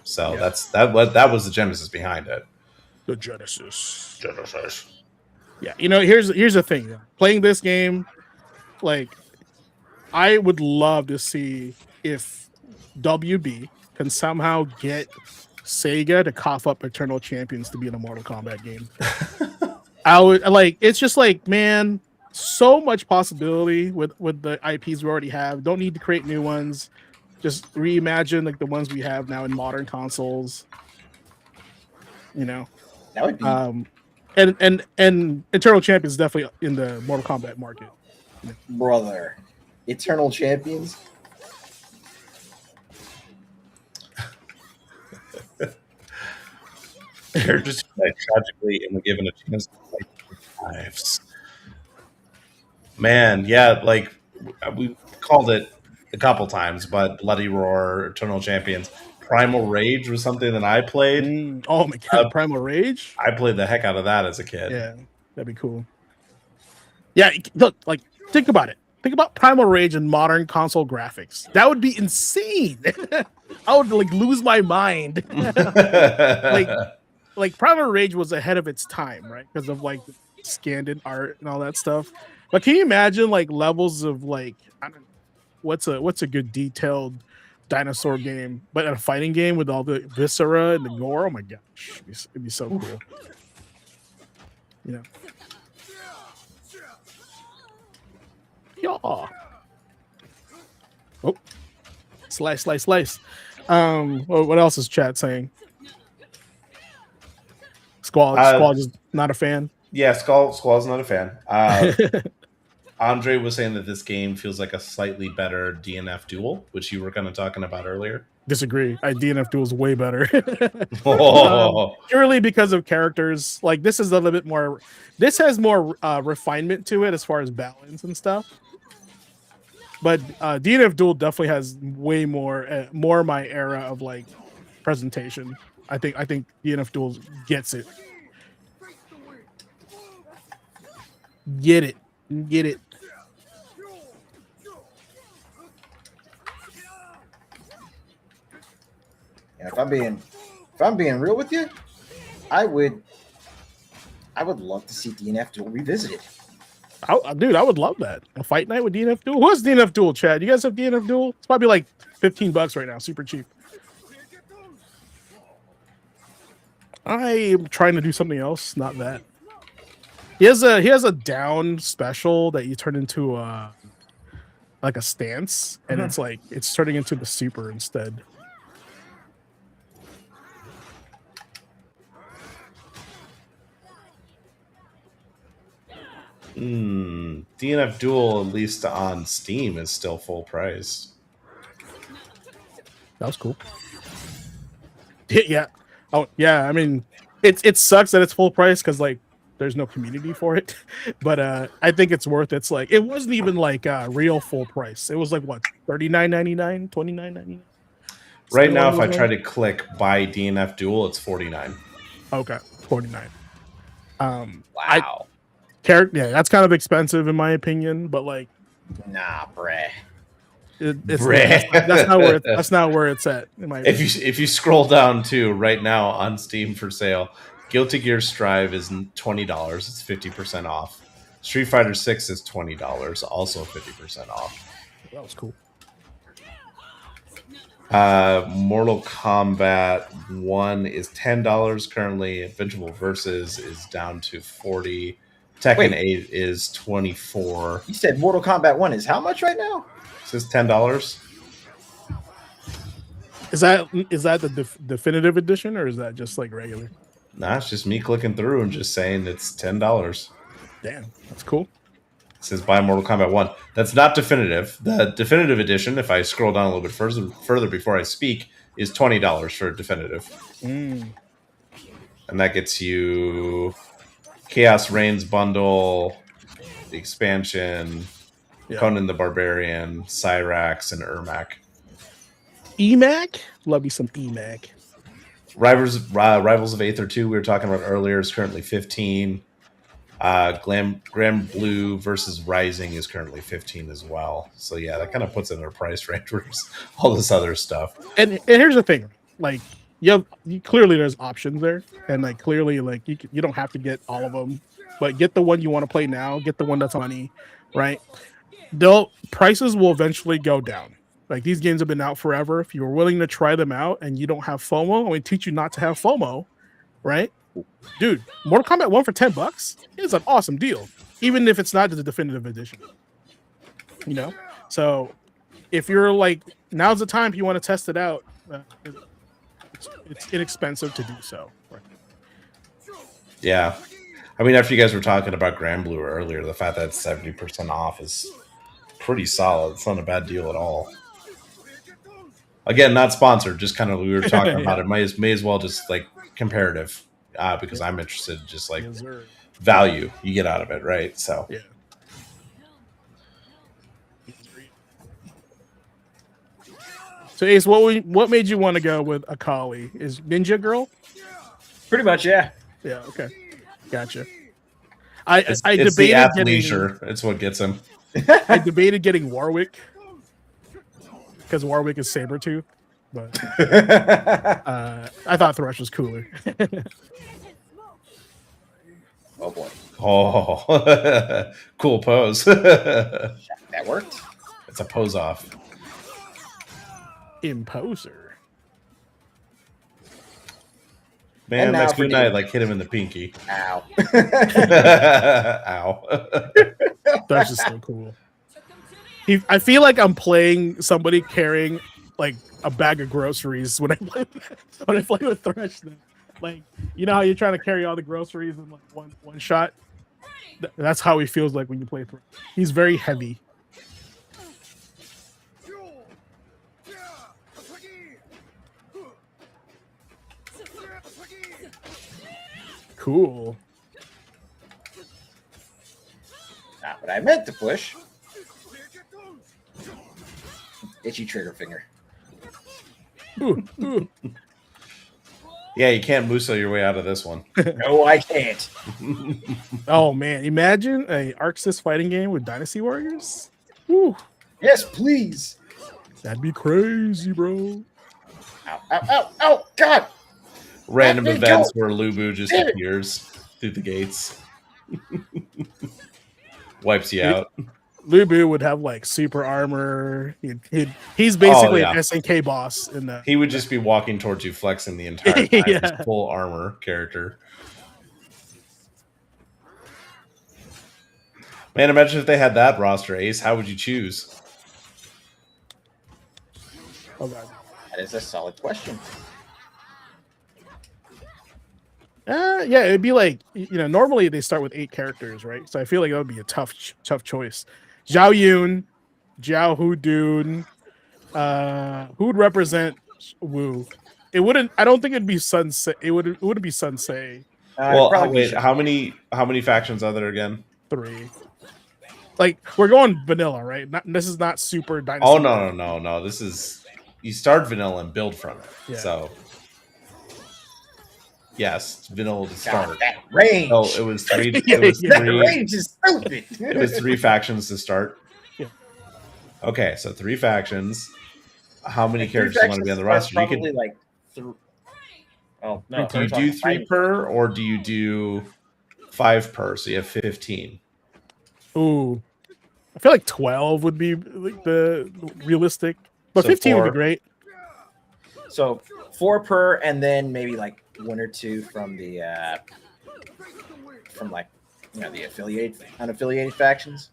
So yeah. That was the genesis behind it. The genesis. Yeah, here's the thing. Playing this game, like, I would love to see if WB can somehow get Sega to cough up Eternal Champions to be in a Mortal Kombat game. I would it's just like, man, so much possibility with the IPs we already have. Don't need to create new ones. Just reimagine like the ones we have now in modern consoles. That would be and Eternal Champions is definitely in the Mortal Kombat market. Brother. Eternal Champions. They're just tragically and given a chance to fight their lives. Man, yeah, like we called it a couple times, but Bloody Roar, Eternal Champions, Primal Rage was something that I played. Oh my god, Primal Rage! I played the heck out of that as a kid. Yeah, that'd be cool. Yeah, look, like, think about it. Think about Primal Rage and modern console graphics. That would be insane. I would like lose my mind. like Primal Rage was ahead of its time, right? Because of like scanned art and all that stuff. But can you imagine like levels of like, I don't know, what's a good detailed dinosaur game, but a fighting game with all the viscera and the gore? Oh my gosh, it'd be so cool. Yeah. Oh, slice. What else is chat saying? Squall is not a fan. Yeah, Squall's not a fan. Andre was saying that this game feels like a slightly better DNF Duel, which you were kind of talking about earlier. Disagree. DNF Duel is way better. Oh. Purely because of characters. Like this is a little bit more. This has more refinement to it as far as balance and stuff. But DNF Duel definitely has way more my era of like presentation. I think DNF Duel gets it. Get it. And if I'm being real with you, I would love to see DNF Duel revisited. Dude, I would love that. A fight night with DNF Duel. Who has DNF Duel, Chad? You guys have DNF Duel? It's probably like $15 right now, super cheap. I'm trying to do something else, not that. He has a down special that you turn into like a stance, and it's turning into the super instead. DNF Duel, at least on Steam, is still full price. That was cool. Yeah. Oh yeah. I mean, it sucks that it's full price because like there's no community for it, but I think it's worth it. It's like it wasn't even like real full price. It was like what $39.99, $29.99. Right now, if I try to click buy DNF Duel, it's $49. Okay, $49. Wow. Yeah, that's kind of expensive in my opinion, but like, nah, bruh. That's not where it's at. If you scroll down to right now on Steam for sale, Guilty Gear Strive is $20. It's 50% off. Street Fighter 6 is $20, also 50% off. That was cool. Mortal Kombat 1 is $10 currently. Invincible Versus is down to $40. Tekken 8 is $24. You said Mortal Kombat 1 is how much right now? It says $10. Is that the definitive edition or is that just like regular? Nah, it's just me clicking through and just saying it's $10. Damn, that's cool. It says buy Mortal Kombat 1. That's not definitive. The definitive edition, if I scroll down a little bit further before I speak, is $20 for definitive. And that gets you Chaos Reigns bundle, the expansion, Conan the Barbarian, Cyrax, and Ermac. EMAC? Love me some EMAC. Rivals of Aether 2 we were talking about earlier is currently $15. Grand Blue versus Rising is currently $15 as well. So yeah, that kind of puts it in a price range versus all this other stuff. And here's the thing, like you clearly there's options there, and like clearly like you don't have to get all of them, but get the one you want to play now. Get the one that's money, right? Prices will eventually go down. Like these games have been out forever. If you're willing to try them out and you don't have FOMO, we teach you not to have FOMO, right? Dude, Mortal Kombat 1 for $10 is an awesome deal, even if it's not the definitive edition. You know, so if you're like, now's the time if you want to test it out. It's inexpensive to do so. Right? Yeah, I mean, after you guys were talking about Grand Blue earlier, the fact that it's 70% off is pretty solid. It's not a bad deal at all. Again, not sponsored, just kind of we were talking about it. May as well just like comparative, because I'm interested in just like value you get out of it, right? So yeah. So Ace, what made you want to go with Akali? Is Ninja Girl? Pretty much, yeah. Yeah. Okay. Gotcha. It's debated the athleisure. It's what gets him. I debated getting Warwick because Warwick is Sabretooth, but I thought Thresh was cooler. Oh boy. Oh, cool pose. That worked. It's a pose off. Imposer. Man, next good night, like hit him in the pinky. Ow. Ow. That's just so cool. I feel like I'm playing somebody carrying like a bag of groceries when I play with Thresh. Like, you know how you're trying to carry all the groceries in like one shot? That's how he feels like when you play through. He's very heavy. Cool. Not what I meant to push. Itchy trigger finger. Ooh, ooh. Yeah, you can't Muso your way out of this one. No, I can't. Oh man, imagine a Arc Sys fighting game with Dynasty Warriors. Woo, Yes, please. that'd be crazy, bro. Ow, ow, ow, ow, God. Random Let me events go. where Lubu just Damn it. appears through the gates. Wipes you out. Lubu would have like super armor. He's basically yeah. an SNK boss in the. He would just be walking towards you, flexing the entire time. Yeah. Just full armor character. Man, imagine if they had that roster, Ace. How would you choose? Oh god. That is a solid question. Yeah, it'd be like normally they start with 8 characters, right? So I feel like that would be a tough choice. Zhao Yun, Zhao Hudun, who would represent Wu? It wouldn't. I don't think it'd be Sunset. It wouldn't be Sunsei. Well, probably wait. How many factions are there again? 3. Like we're going vanilla, right? This is not super dynasty. Oh no! This is you start vanilla and build from it. Yeah. So yes, it's vanilla to God, start. that range. Oh, it was 3. Yeah, It was yeah. That 3. range is stupid. It was 3 factions to start. Yeah. Okay, so 3 factions. How many Like, characters do you want to be on the roster? You Probably could. like Oh no! Do you do 3 per, or do you do 5 per? So you have 15. Ooh, I feel like 12 would be like the realistic, but So 15 would 4. be great. So 4 per, and then maybe like 1 or 2 from the the unaffiliated factions.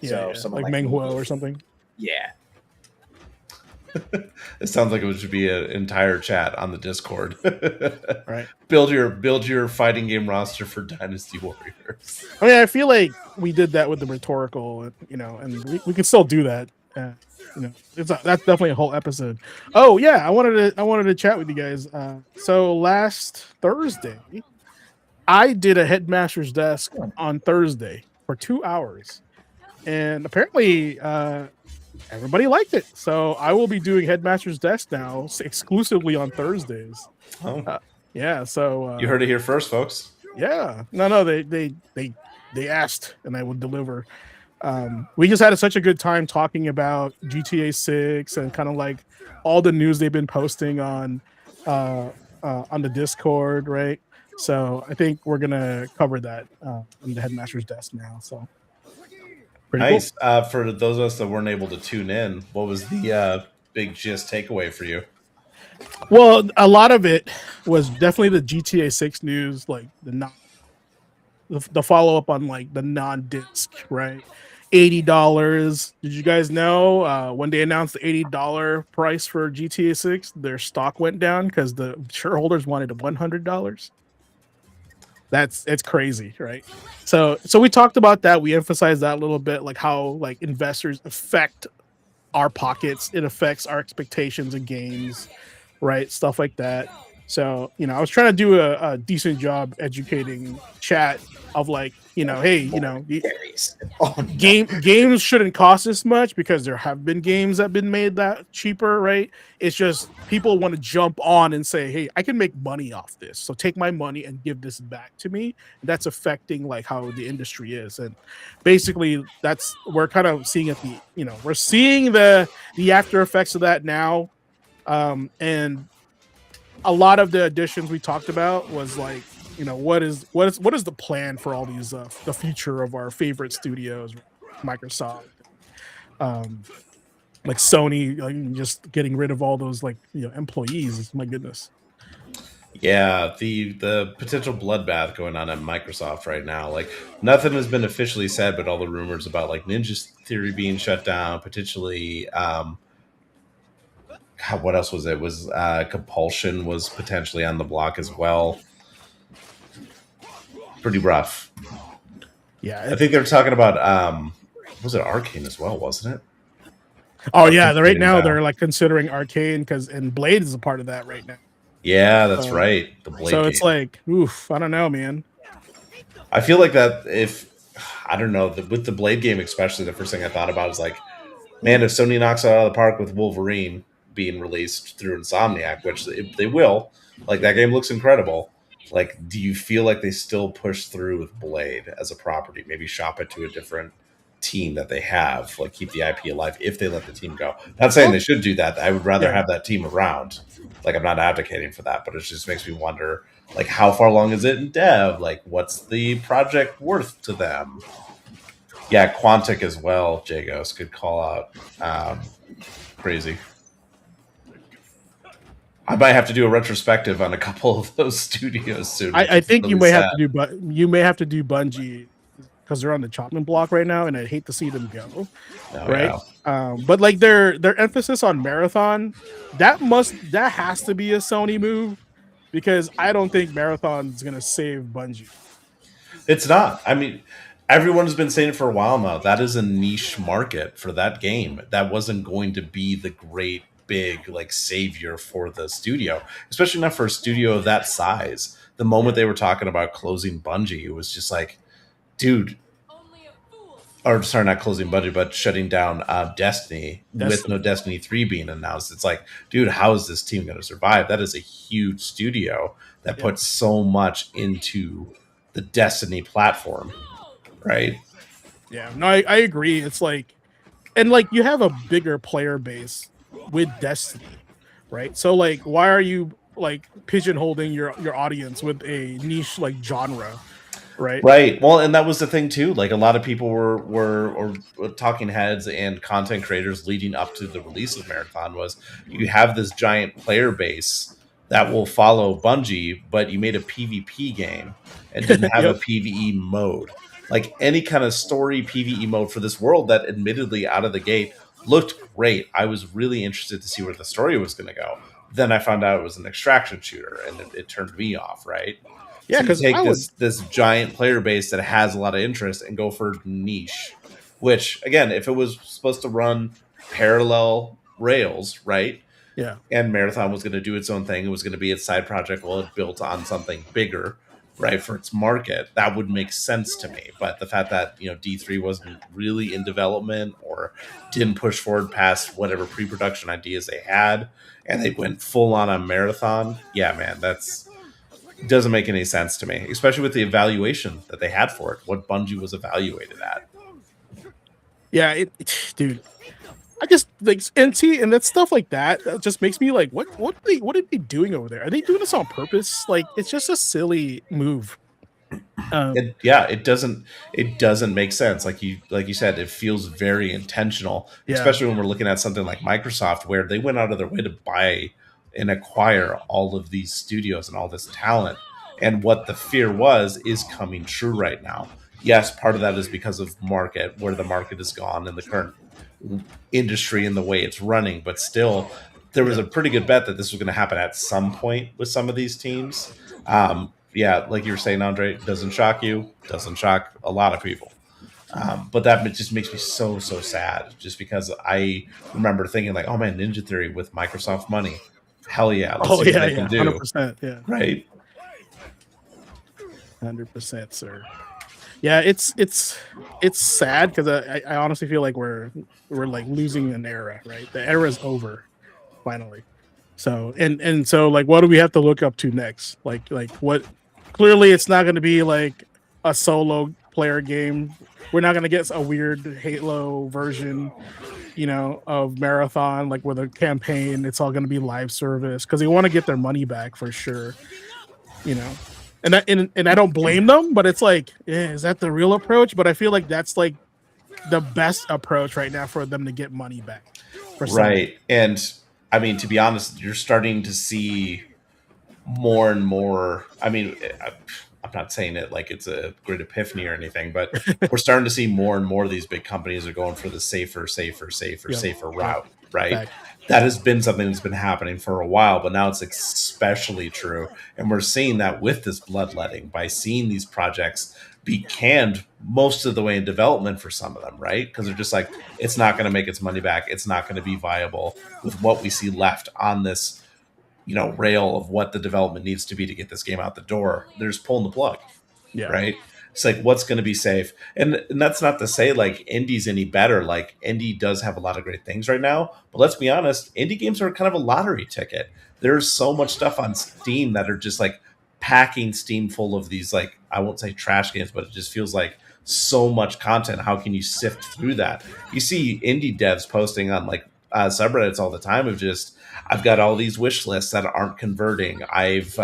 Yeah, So yeah. someone like like Menghuo or something. Yeah. It sounds like it should be an entire chat on the Discord. Right. Build your fighting game roster for Dynasty Warriors. I mean, I feel like we did that with the rhetorical, and we can still do that. That's definitely a whole episode. Oh yeah, I wanted to chat with you guys. So last Thursday, I did a headmaster's desk on Thursday for 2 hours, and apparently everybody liked it. So I will be doing headmaster's desk now exclusively on Thursdays. Oh, Yeah, so you heard it here first, folks. yeah, no, they asked, and I would deliver. We just had such a good time talking about GTA 6 and kind of like all the news they've been posting on the Discord, right? So I think we're gonna cover that on the headmaster's desk now. So pretty Nice. For those of us that weren't able to tune in, what was the big gist takeaway for you? Well, a lot of it was definitely the GTA 6 news, like the follow up on like the non-disc, right? $80. Did you guys know when they announced the $80 price for GTA 6, their stock went down because the shareholders wanted $100? It's crazy, right? So we talked about that. We emphasized that a little bit, like how like investors affect our pockets. It affects our expectations of games, right? Stuff like that. So, I was trying to do a decent job educating chat of like, hey, games shouldn't cost this much because there have been games that have been made that cheaper, right? It's just people want to jump on and say, hey, I can make money off this. So take my money and give this back to me. And that's affecting like how the industry is. And basically we're kind of seeing we're seeing the after effects of that now. And a lot of the additions we talked about was like, what is the plan for all these the future of our favorite studios, Microsoft, like Sony, like just getting rid of all those like employees. My goodness. Yeah, the potential bloodbath going on at Microsoft right now. Like nothing has been officially said, but all the rumors about like Ninja Theory being shut down, potentially. What else was it? Was Compulsion was potentially on the block as well. Pretty rough. Yeah. I think they're talking about was it Arcane as well, wasn't it? Oh yeah, right Getting now back. they're like considering Arcane and Blade is a part of that right now. Yeah, that's So, right. The Blade so game. it's like, oof, I don't know, man. I feel like that if I don't know with the Blade game, especially the first thing I thought about is like, man, if Sony knocks it out of the park with Wolverine being released through Insomniac, which they will, like that game looks incredible. Like, do you feel like they still push through with Blade as a property? Maybe shop it to a different team that they have, like keep the IP alive if they let the team go. Not saying they should do that. I would rather Yeah. have that team around. Like, I'm not advocating for that, but it just makes me wonder, like, how far along is it in dev? Like, what's the project worth to them? Yeah, Quantic as well, Jagos could call out. Crazy. I might have to do a retrospective on a couple of those studios soon. I think really you may sad. have to do, but you may have to do Bungie because they're on the chopping block right now, and I'd hate to see them go. Oh, right? yeah. But like their emphasis on Marathon, that has to be a Sony move because I don't think Marathon's gonna save Bungie. It's not. I mean, everyone's been saying it for a while now. That is a niche market for that game. That wasn't going to be the great big like savior for the studio, especially not for a studio of that size. The moment they were talking about closing Bungie, it was just like, dude, or sorry, not closing Bungie, but shutting down Destiny with no Destiny 3 being announced. It's like, dude, how is this team going to survive? That is a huge studio that puts so much into the Destiny platform, right? Yeah, no, I agree. It's like, and like you have a bigger player base with Destiny, right? So like, why are you like pigeonholing your audience with a niche like genre? Right. Well, and that was the thing too. Like a lot of people were talking heads and content creators leading up to the release of Marathon was you have this giant player base that will follow Bungie, but you made a PvP game and didn't have a PvE mode. Like any kind of story PvE mode for this world that admittedly out of the gate looked great. I was really interested to see where the story was going to go. Then I found out it was an extraction shooter and it turned me off, right? Yeah, because because take this giant player base that has a lot of interest and go for niche, which again, if it was supposed to run parallel rails, right? Yeah. And Marathon was going to do its own thing. It was going to be its side project while it built on something bigger, right, for its market. That would make sense to me. But the fact that, D3 wasn't really in development or didn't push forward past whatever pre-production ideas they had, and they went full on Marathon, yeah, man, doesn't make any sense to me, especially with the evaluation that they had for it, what Bungie was evaluated at. Yeah, dude. I just like and that stuff like that just makes me like, what are they doing over there? Are they doing this on purpose? Like, it's just a silly move. It doesn't make sense. Like you said, it feels very intentional, especially when we're looking at something like Microsoft, where they went out of their way to buy and acquire all of these studios and all this talent. And what the fear was is coming true right now. Yes, part of that is because of market, where the market has gone in the current industry and the way it's running. But still, there was a pretty good bet that this was going to happen at some point with some of these teams. Yeah, like you were saying, Andre, doesn't shock you, doesn't shock a lot of people. But that just makes me so sad, just because I remember thinking like, oh man, Ninja Theory with Microsoft money. Hell yeah. Let's see what they can do. 100%. Yeah. Right. 100%, sir. Yeah, it's sad because I honestly feel like we're like losing an era, right? The era is over, finally. So and so like, what do we have to look up to next? Like what? Clearly, it's not going to be like a solo player game. We're not going to get a weird Halo version, of Marathon, like with a campaign. It's all going to be live service because they want to get their money back for sure. And I don't blame them, but it's like, is that the real approach? But I feel like that's like the best approach right now for them to get money back. Right. And I mean, to be honest, you're starting to see more and more. I mean, I'm not saying it like it's a great epiphany or anything, but we're starting to see more and more of these big companies are going for the safer route, right? Fact. That has been something that's been happening for a while, but now it's especially true. And we're seeing that with this bloodletting by seeing these projects be canned most of the way in development for some of them, right? Because they're just like, it's not going to make its money back. It's not going to be viable with what we see left on this, rail of what the development needs to be to get this game out the door. They're just pulling the plug, Yeah. right? It's like, what's going to be safe? And that's not to say like indie's any better. Like indie does have a lot of great things right now, but let's be honest, indie games are kind of a lottery ticket. There's so much stuff on Steam that are just like packing Steam full of these, like, I won't say trash games, but it just feels like so much content. How can you sift through that? You see indie devs posting on like subreddits all the time of just, I've got all these wish lists that aren't converting. I've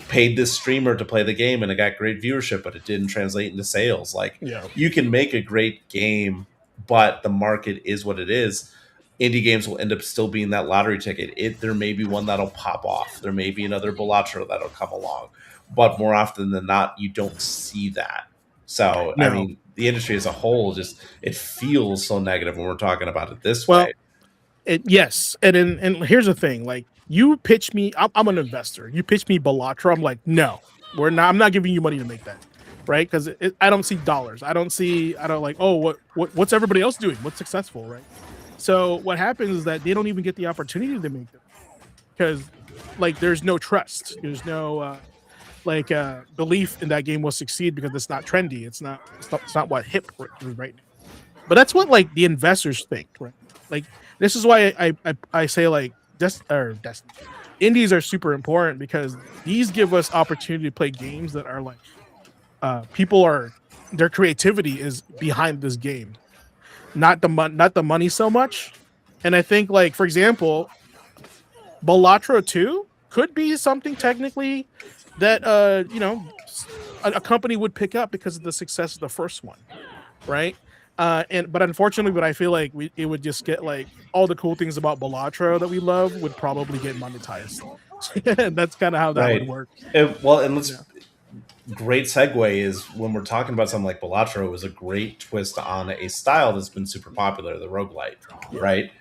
paid this streamer to play the game and it got great viewership, but it didn't translate into sales. Like, you can make a great game, but the market is what it is. Indie games will end up still being that lottery ticket. There may be one that'll pop off. There may be another Balatro that'll come along, but more often than not, you don't see that. So, No. I mean, the industry as a whole it feels so negative when we're talking about it this way. Yes, and here's the thing: like, you pitch me, I'm an investor. You pitch me Balatro, I'm like, no, we're not. I'm not giving you money to make that, right? Because I don't see dollars. I don't like, oh, what's everybody else doing? What's successful, right? So what happens is that they don't even get the opportunity to make them because, like, there's no trust. There's no belief in that game will succeed because it's not trendy. It's not what hip right now. But that's what like the investors think, right? Like, this is why I say like indies are super important because these give us opportunity to play games that are like their creativity is behind this game, not the money so much. And I think, like, for example, Balatro 2 could be something technically that a company would pick up because of the success of the first one, right? But unfortunately, I feel like it would just get like all the cool things about Balatro that we love would probably get monetized. And that's kind of how that would work. Great segue is when we're talking about something like Balatro, it was a great twist on a style that's been super popular, the roguelite, right?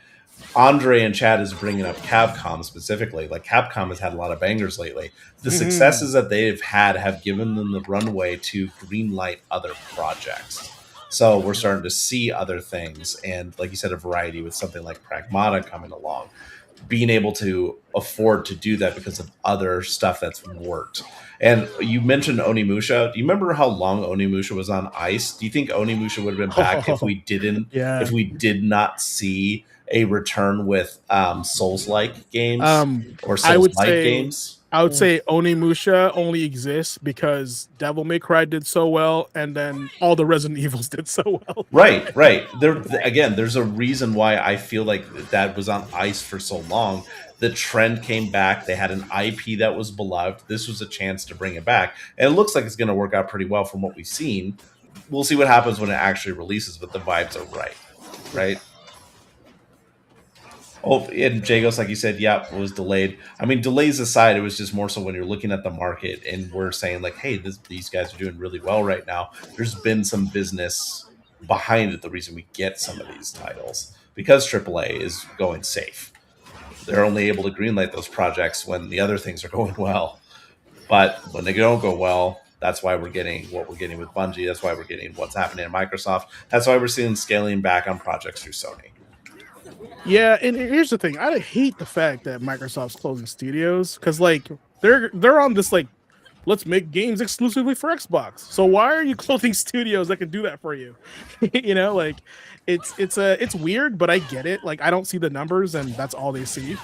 Andre and Chad is bringing up Capcom specifically. Like, Capcom has had a lot of bangers lately. The successes that they've had have given them the runway to greenlight other projects. So we're starting to see other things. And like you said, a variety with something like Pragmata coming along. Being able to afford to do that because of other stuff that's worked. And you mentioned Onimusha. Do you remember how long Onimusha was on ice? Do you think Onimusha would have been back if we did not see a return with Souls-like games or Souls-like games? I would say Onimusha only exists because Devil May Cry did so well, and then all the Resident Evils did so well. Right. There's a reason why I feel like that was on ice for so long. The trend came back. They had an IP that was beloved. This was a chance to bring it back. And it looks like it's going to work out pretty well from what we've seen. We'll see what happens when it actually releases, but the vibes are right? Oh, and Jagos, like you said, it was delayed. I mean, delays aside, it was just more so when you're looking at the market and we're saying like, hey, these guys are doing really well right now. There's been some business behind it. The reason we get some of these titles because AAA is going safe. They're only able to greenlight those projects when the other things are going well. But when they don't go well, that's why we're getting what we're getting with Bungie. That's why we're getting what's happening at Microsoft. That's why we're seeing scaling back on projects through Sony. Yeah, and here's the thing. I hate the fact that Microsoft's closing studios because, like, they're on this, like, let's make games exclusively for Xbox. So why are you closing studios that can do that for you? Like, it's weird, but I get it. Like, I don't see the numbers, and that's all they see.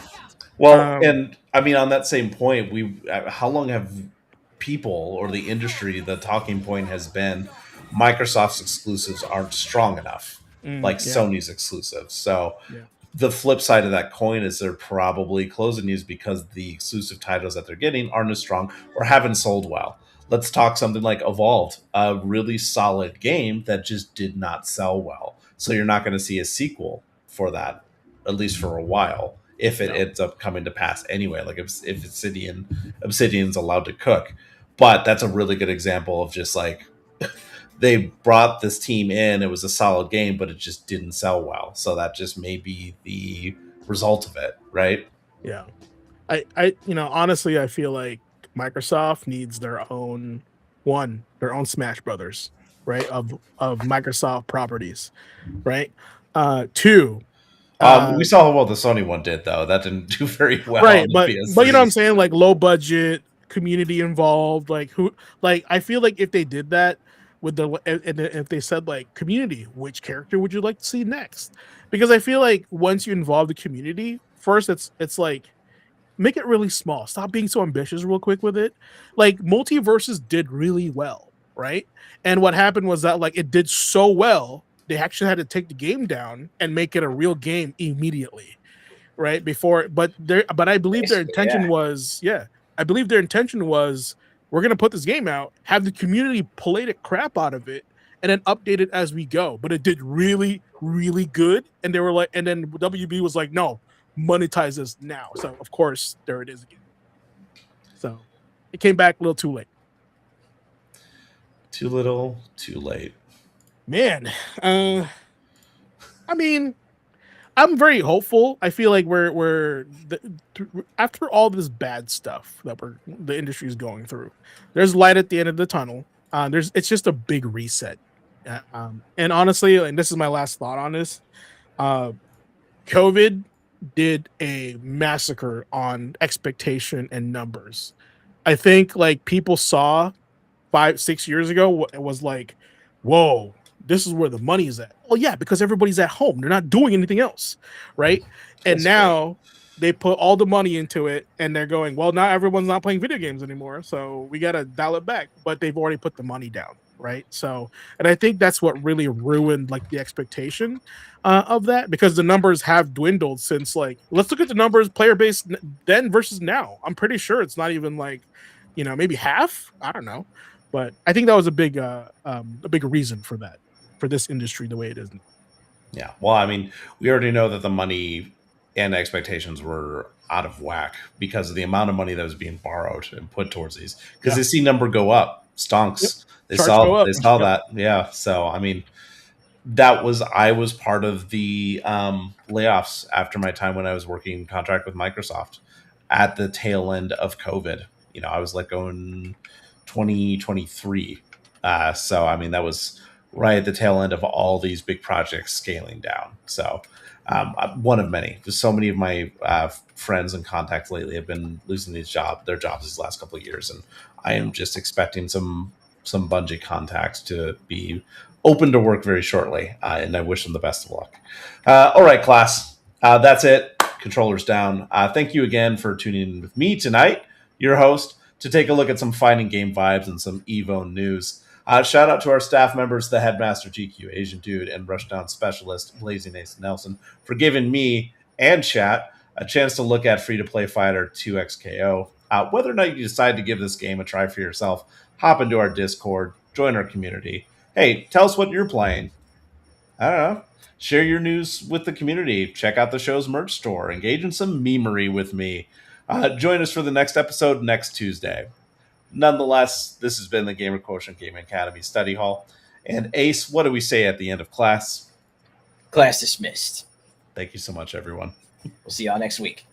Well, and I mean, on that same point, how long have people or the industry, the talking point has been Microsoft's exclusives aren't strong enough, Sony's exclusives. So the flip side of that coin is they're probably closing these because the exclusive titles that they're getting aren't as strong or haven't sold well. Let's talk something like Evolved, a really solid game that just did not sell well. So you're not going to see a sequel for that, at least for a while, if it ends up coming to pass anyway. Like if Obsidian's allowed to cook. But that's a really good example of just like they brought this team in. It was a solid game, but it just didn't sell well. So that just may be the result of it, right? Yeah. Honestly, I feel like Microsoft needs their own Smash Brothers, right? Of Microsoft properties, right? Two, We saw how well the Sony one did, though. That didn't do very well right, on the but PS3. you know what I'm saying, like low budget, community involved, like I feel like if they did that with and if they said like community, which character would you like to see next? Because I feel like once you involve the community, first it's like make it really small. Stop being so ambitious real quick with it. Like multiverses did really well, right? And what happened was that like it did so well, they actually had to take the game down and make it a real game immediately, right? But I believe their Basically, intention yeah. was, I believe their intention was we're gonna put this game out, have the community play the crap out of it, and then update it as we go. But it did really, really good. And they were like, and then WB was like, no, monetize this now. So of course, there it is again. So it came back a little too late. Too little, too late. Man, I mean, I'm very hopeful. I feel like after all this bad stuff that the industry is going through, there's light at the end of the tunnel. It's just a big reset. And honestly, and this is my last thought on this, COVID did a massacre on expectation and numbers. I think like people saw 5-6 years ago, it was like, whoa, this is where the money is at. Well, yeah, because everybody's at home. They're not doing anything else, right? And That's now they put all the money into it and they're going, well, now everyone's not playing video games anymore. So we got to dial it back. But they've already put the money down, right? So, and I think that's what really ruined like the expectation of that, because the numbers have dwindled since like, let's look at the numbers, player base then versus now. I'm pretty sure it's not even like, maybe half. I don't know. But I think that was a big reason for that, for this industry the way it is. Yeah. Well, I mean, we already know that the money and expectations were out of whack because of the amount of money that was being borrowed and put towards these. Because they see number go up, stonks. Yep. Charts go up. They saw Yep. that. Yeah. So I mean, I was part of the layoffs after my time when I was working contract with Microsoft at the tail end of COVID. I was let go in 2023. So I mean, that was right at the tail end of all these big projects scaling down. So one of many. Just so many of my friends and contacts lately have been losing their jobs these last couple of years, and I am just expecting some Bungie contacts to be open to work very shortly, and I wish them the best of luck. All right, class. That's it. Controllers down. Thank you again for tuning in with me tonight, your host, to take a look at some fighting game vibes and some Evo news. Shout out to our staff members, the Headmaster GQAzndood and Rushdown Specialist Blazing Ace Nelson, for giving me and chat a chance to look at free-to-play fighter 2XKO. Whether or not you decide to give this game a try for yourself, hop into our Discord, join our community. Hey, tell us what you're playing. I don't know. Share your news with the community. Check out the show's merch store. Engage in some memery with me. Join us for the next episode next Tuesday. Nonetheless, this has been the Gamer Quotient Gaming Academy Study Hall. And Ace, what do we say at the end of class? Class dismissed. Thank you so much, everyone. We'll see y'all next week.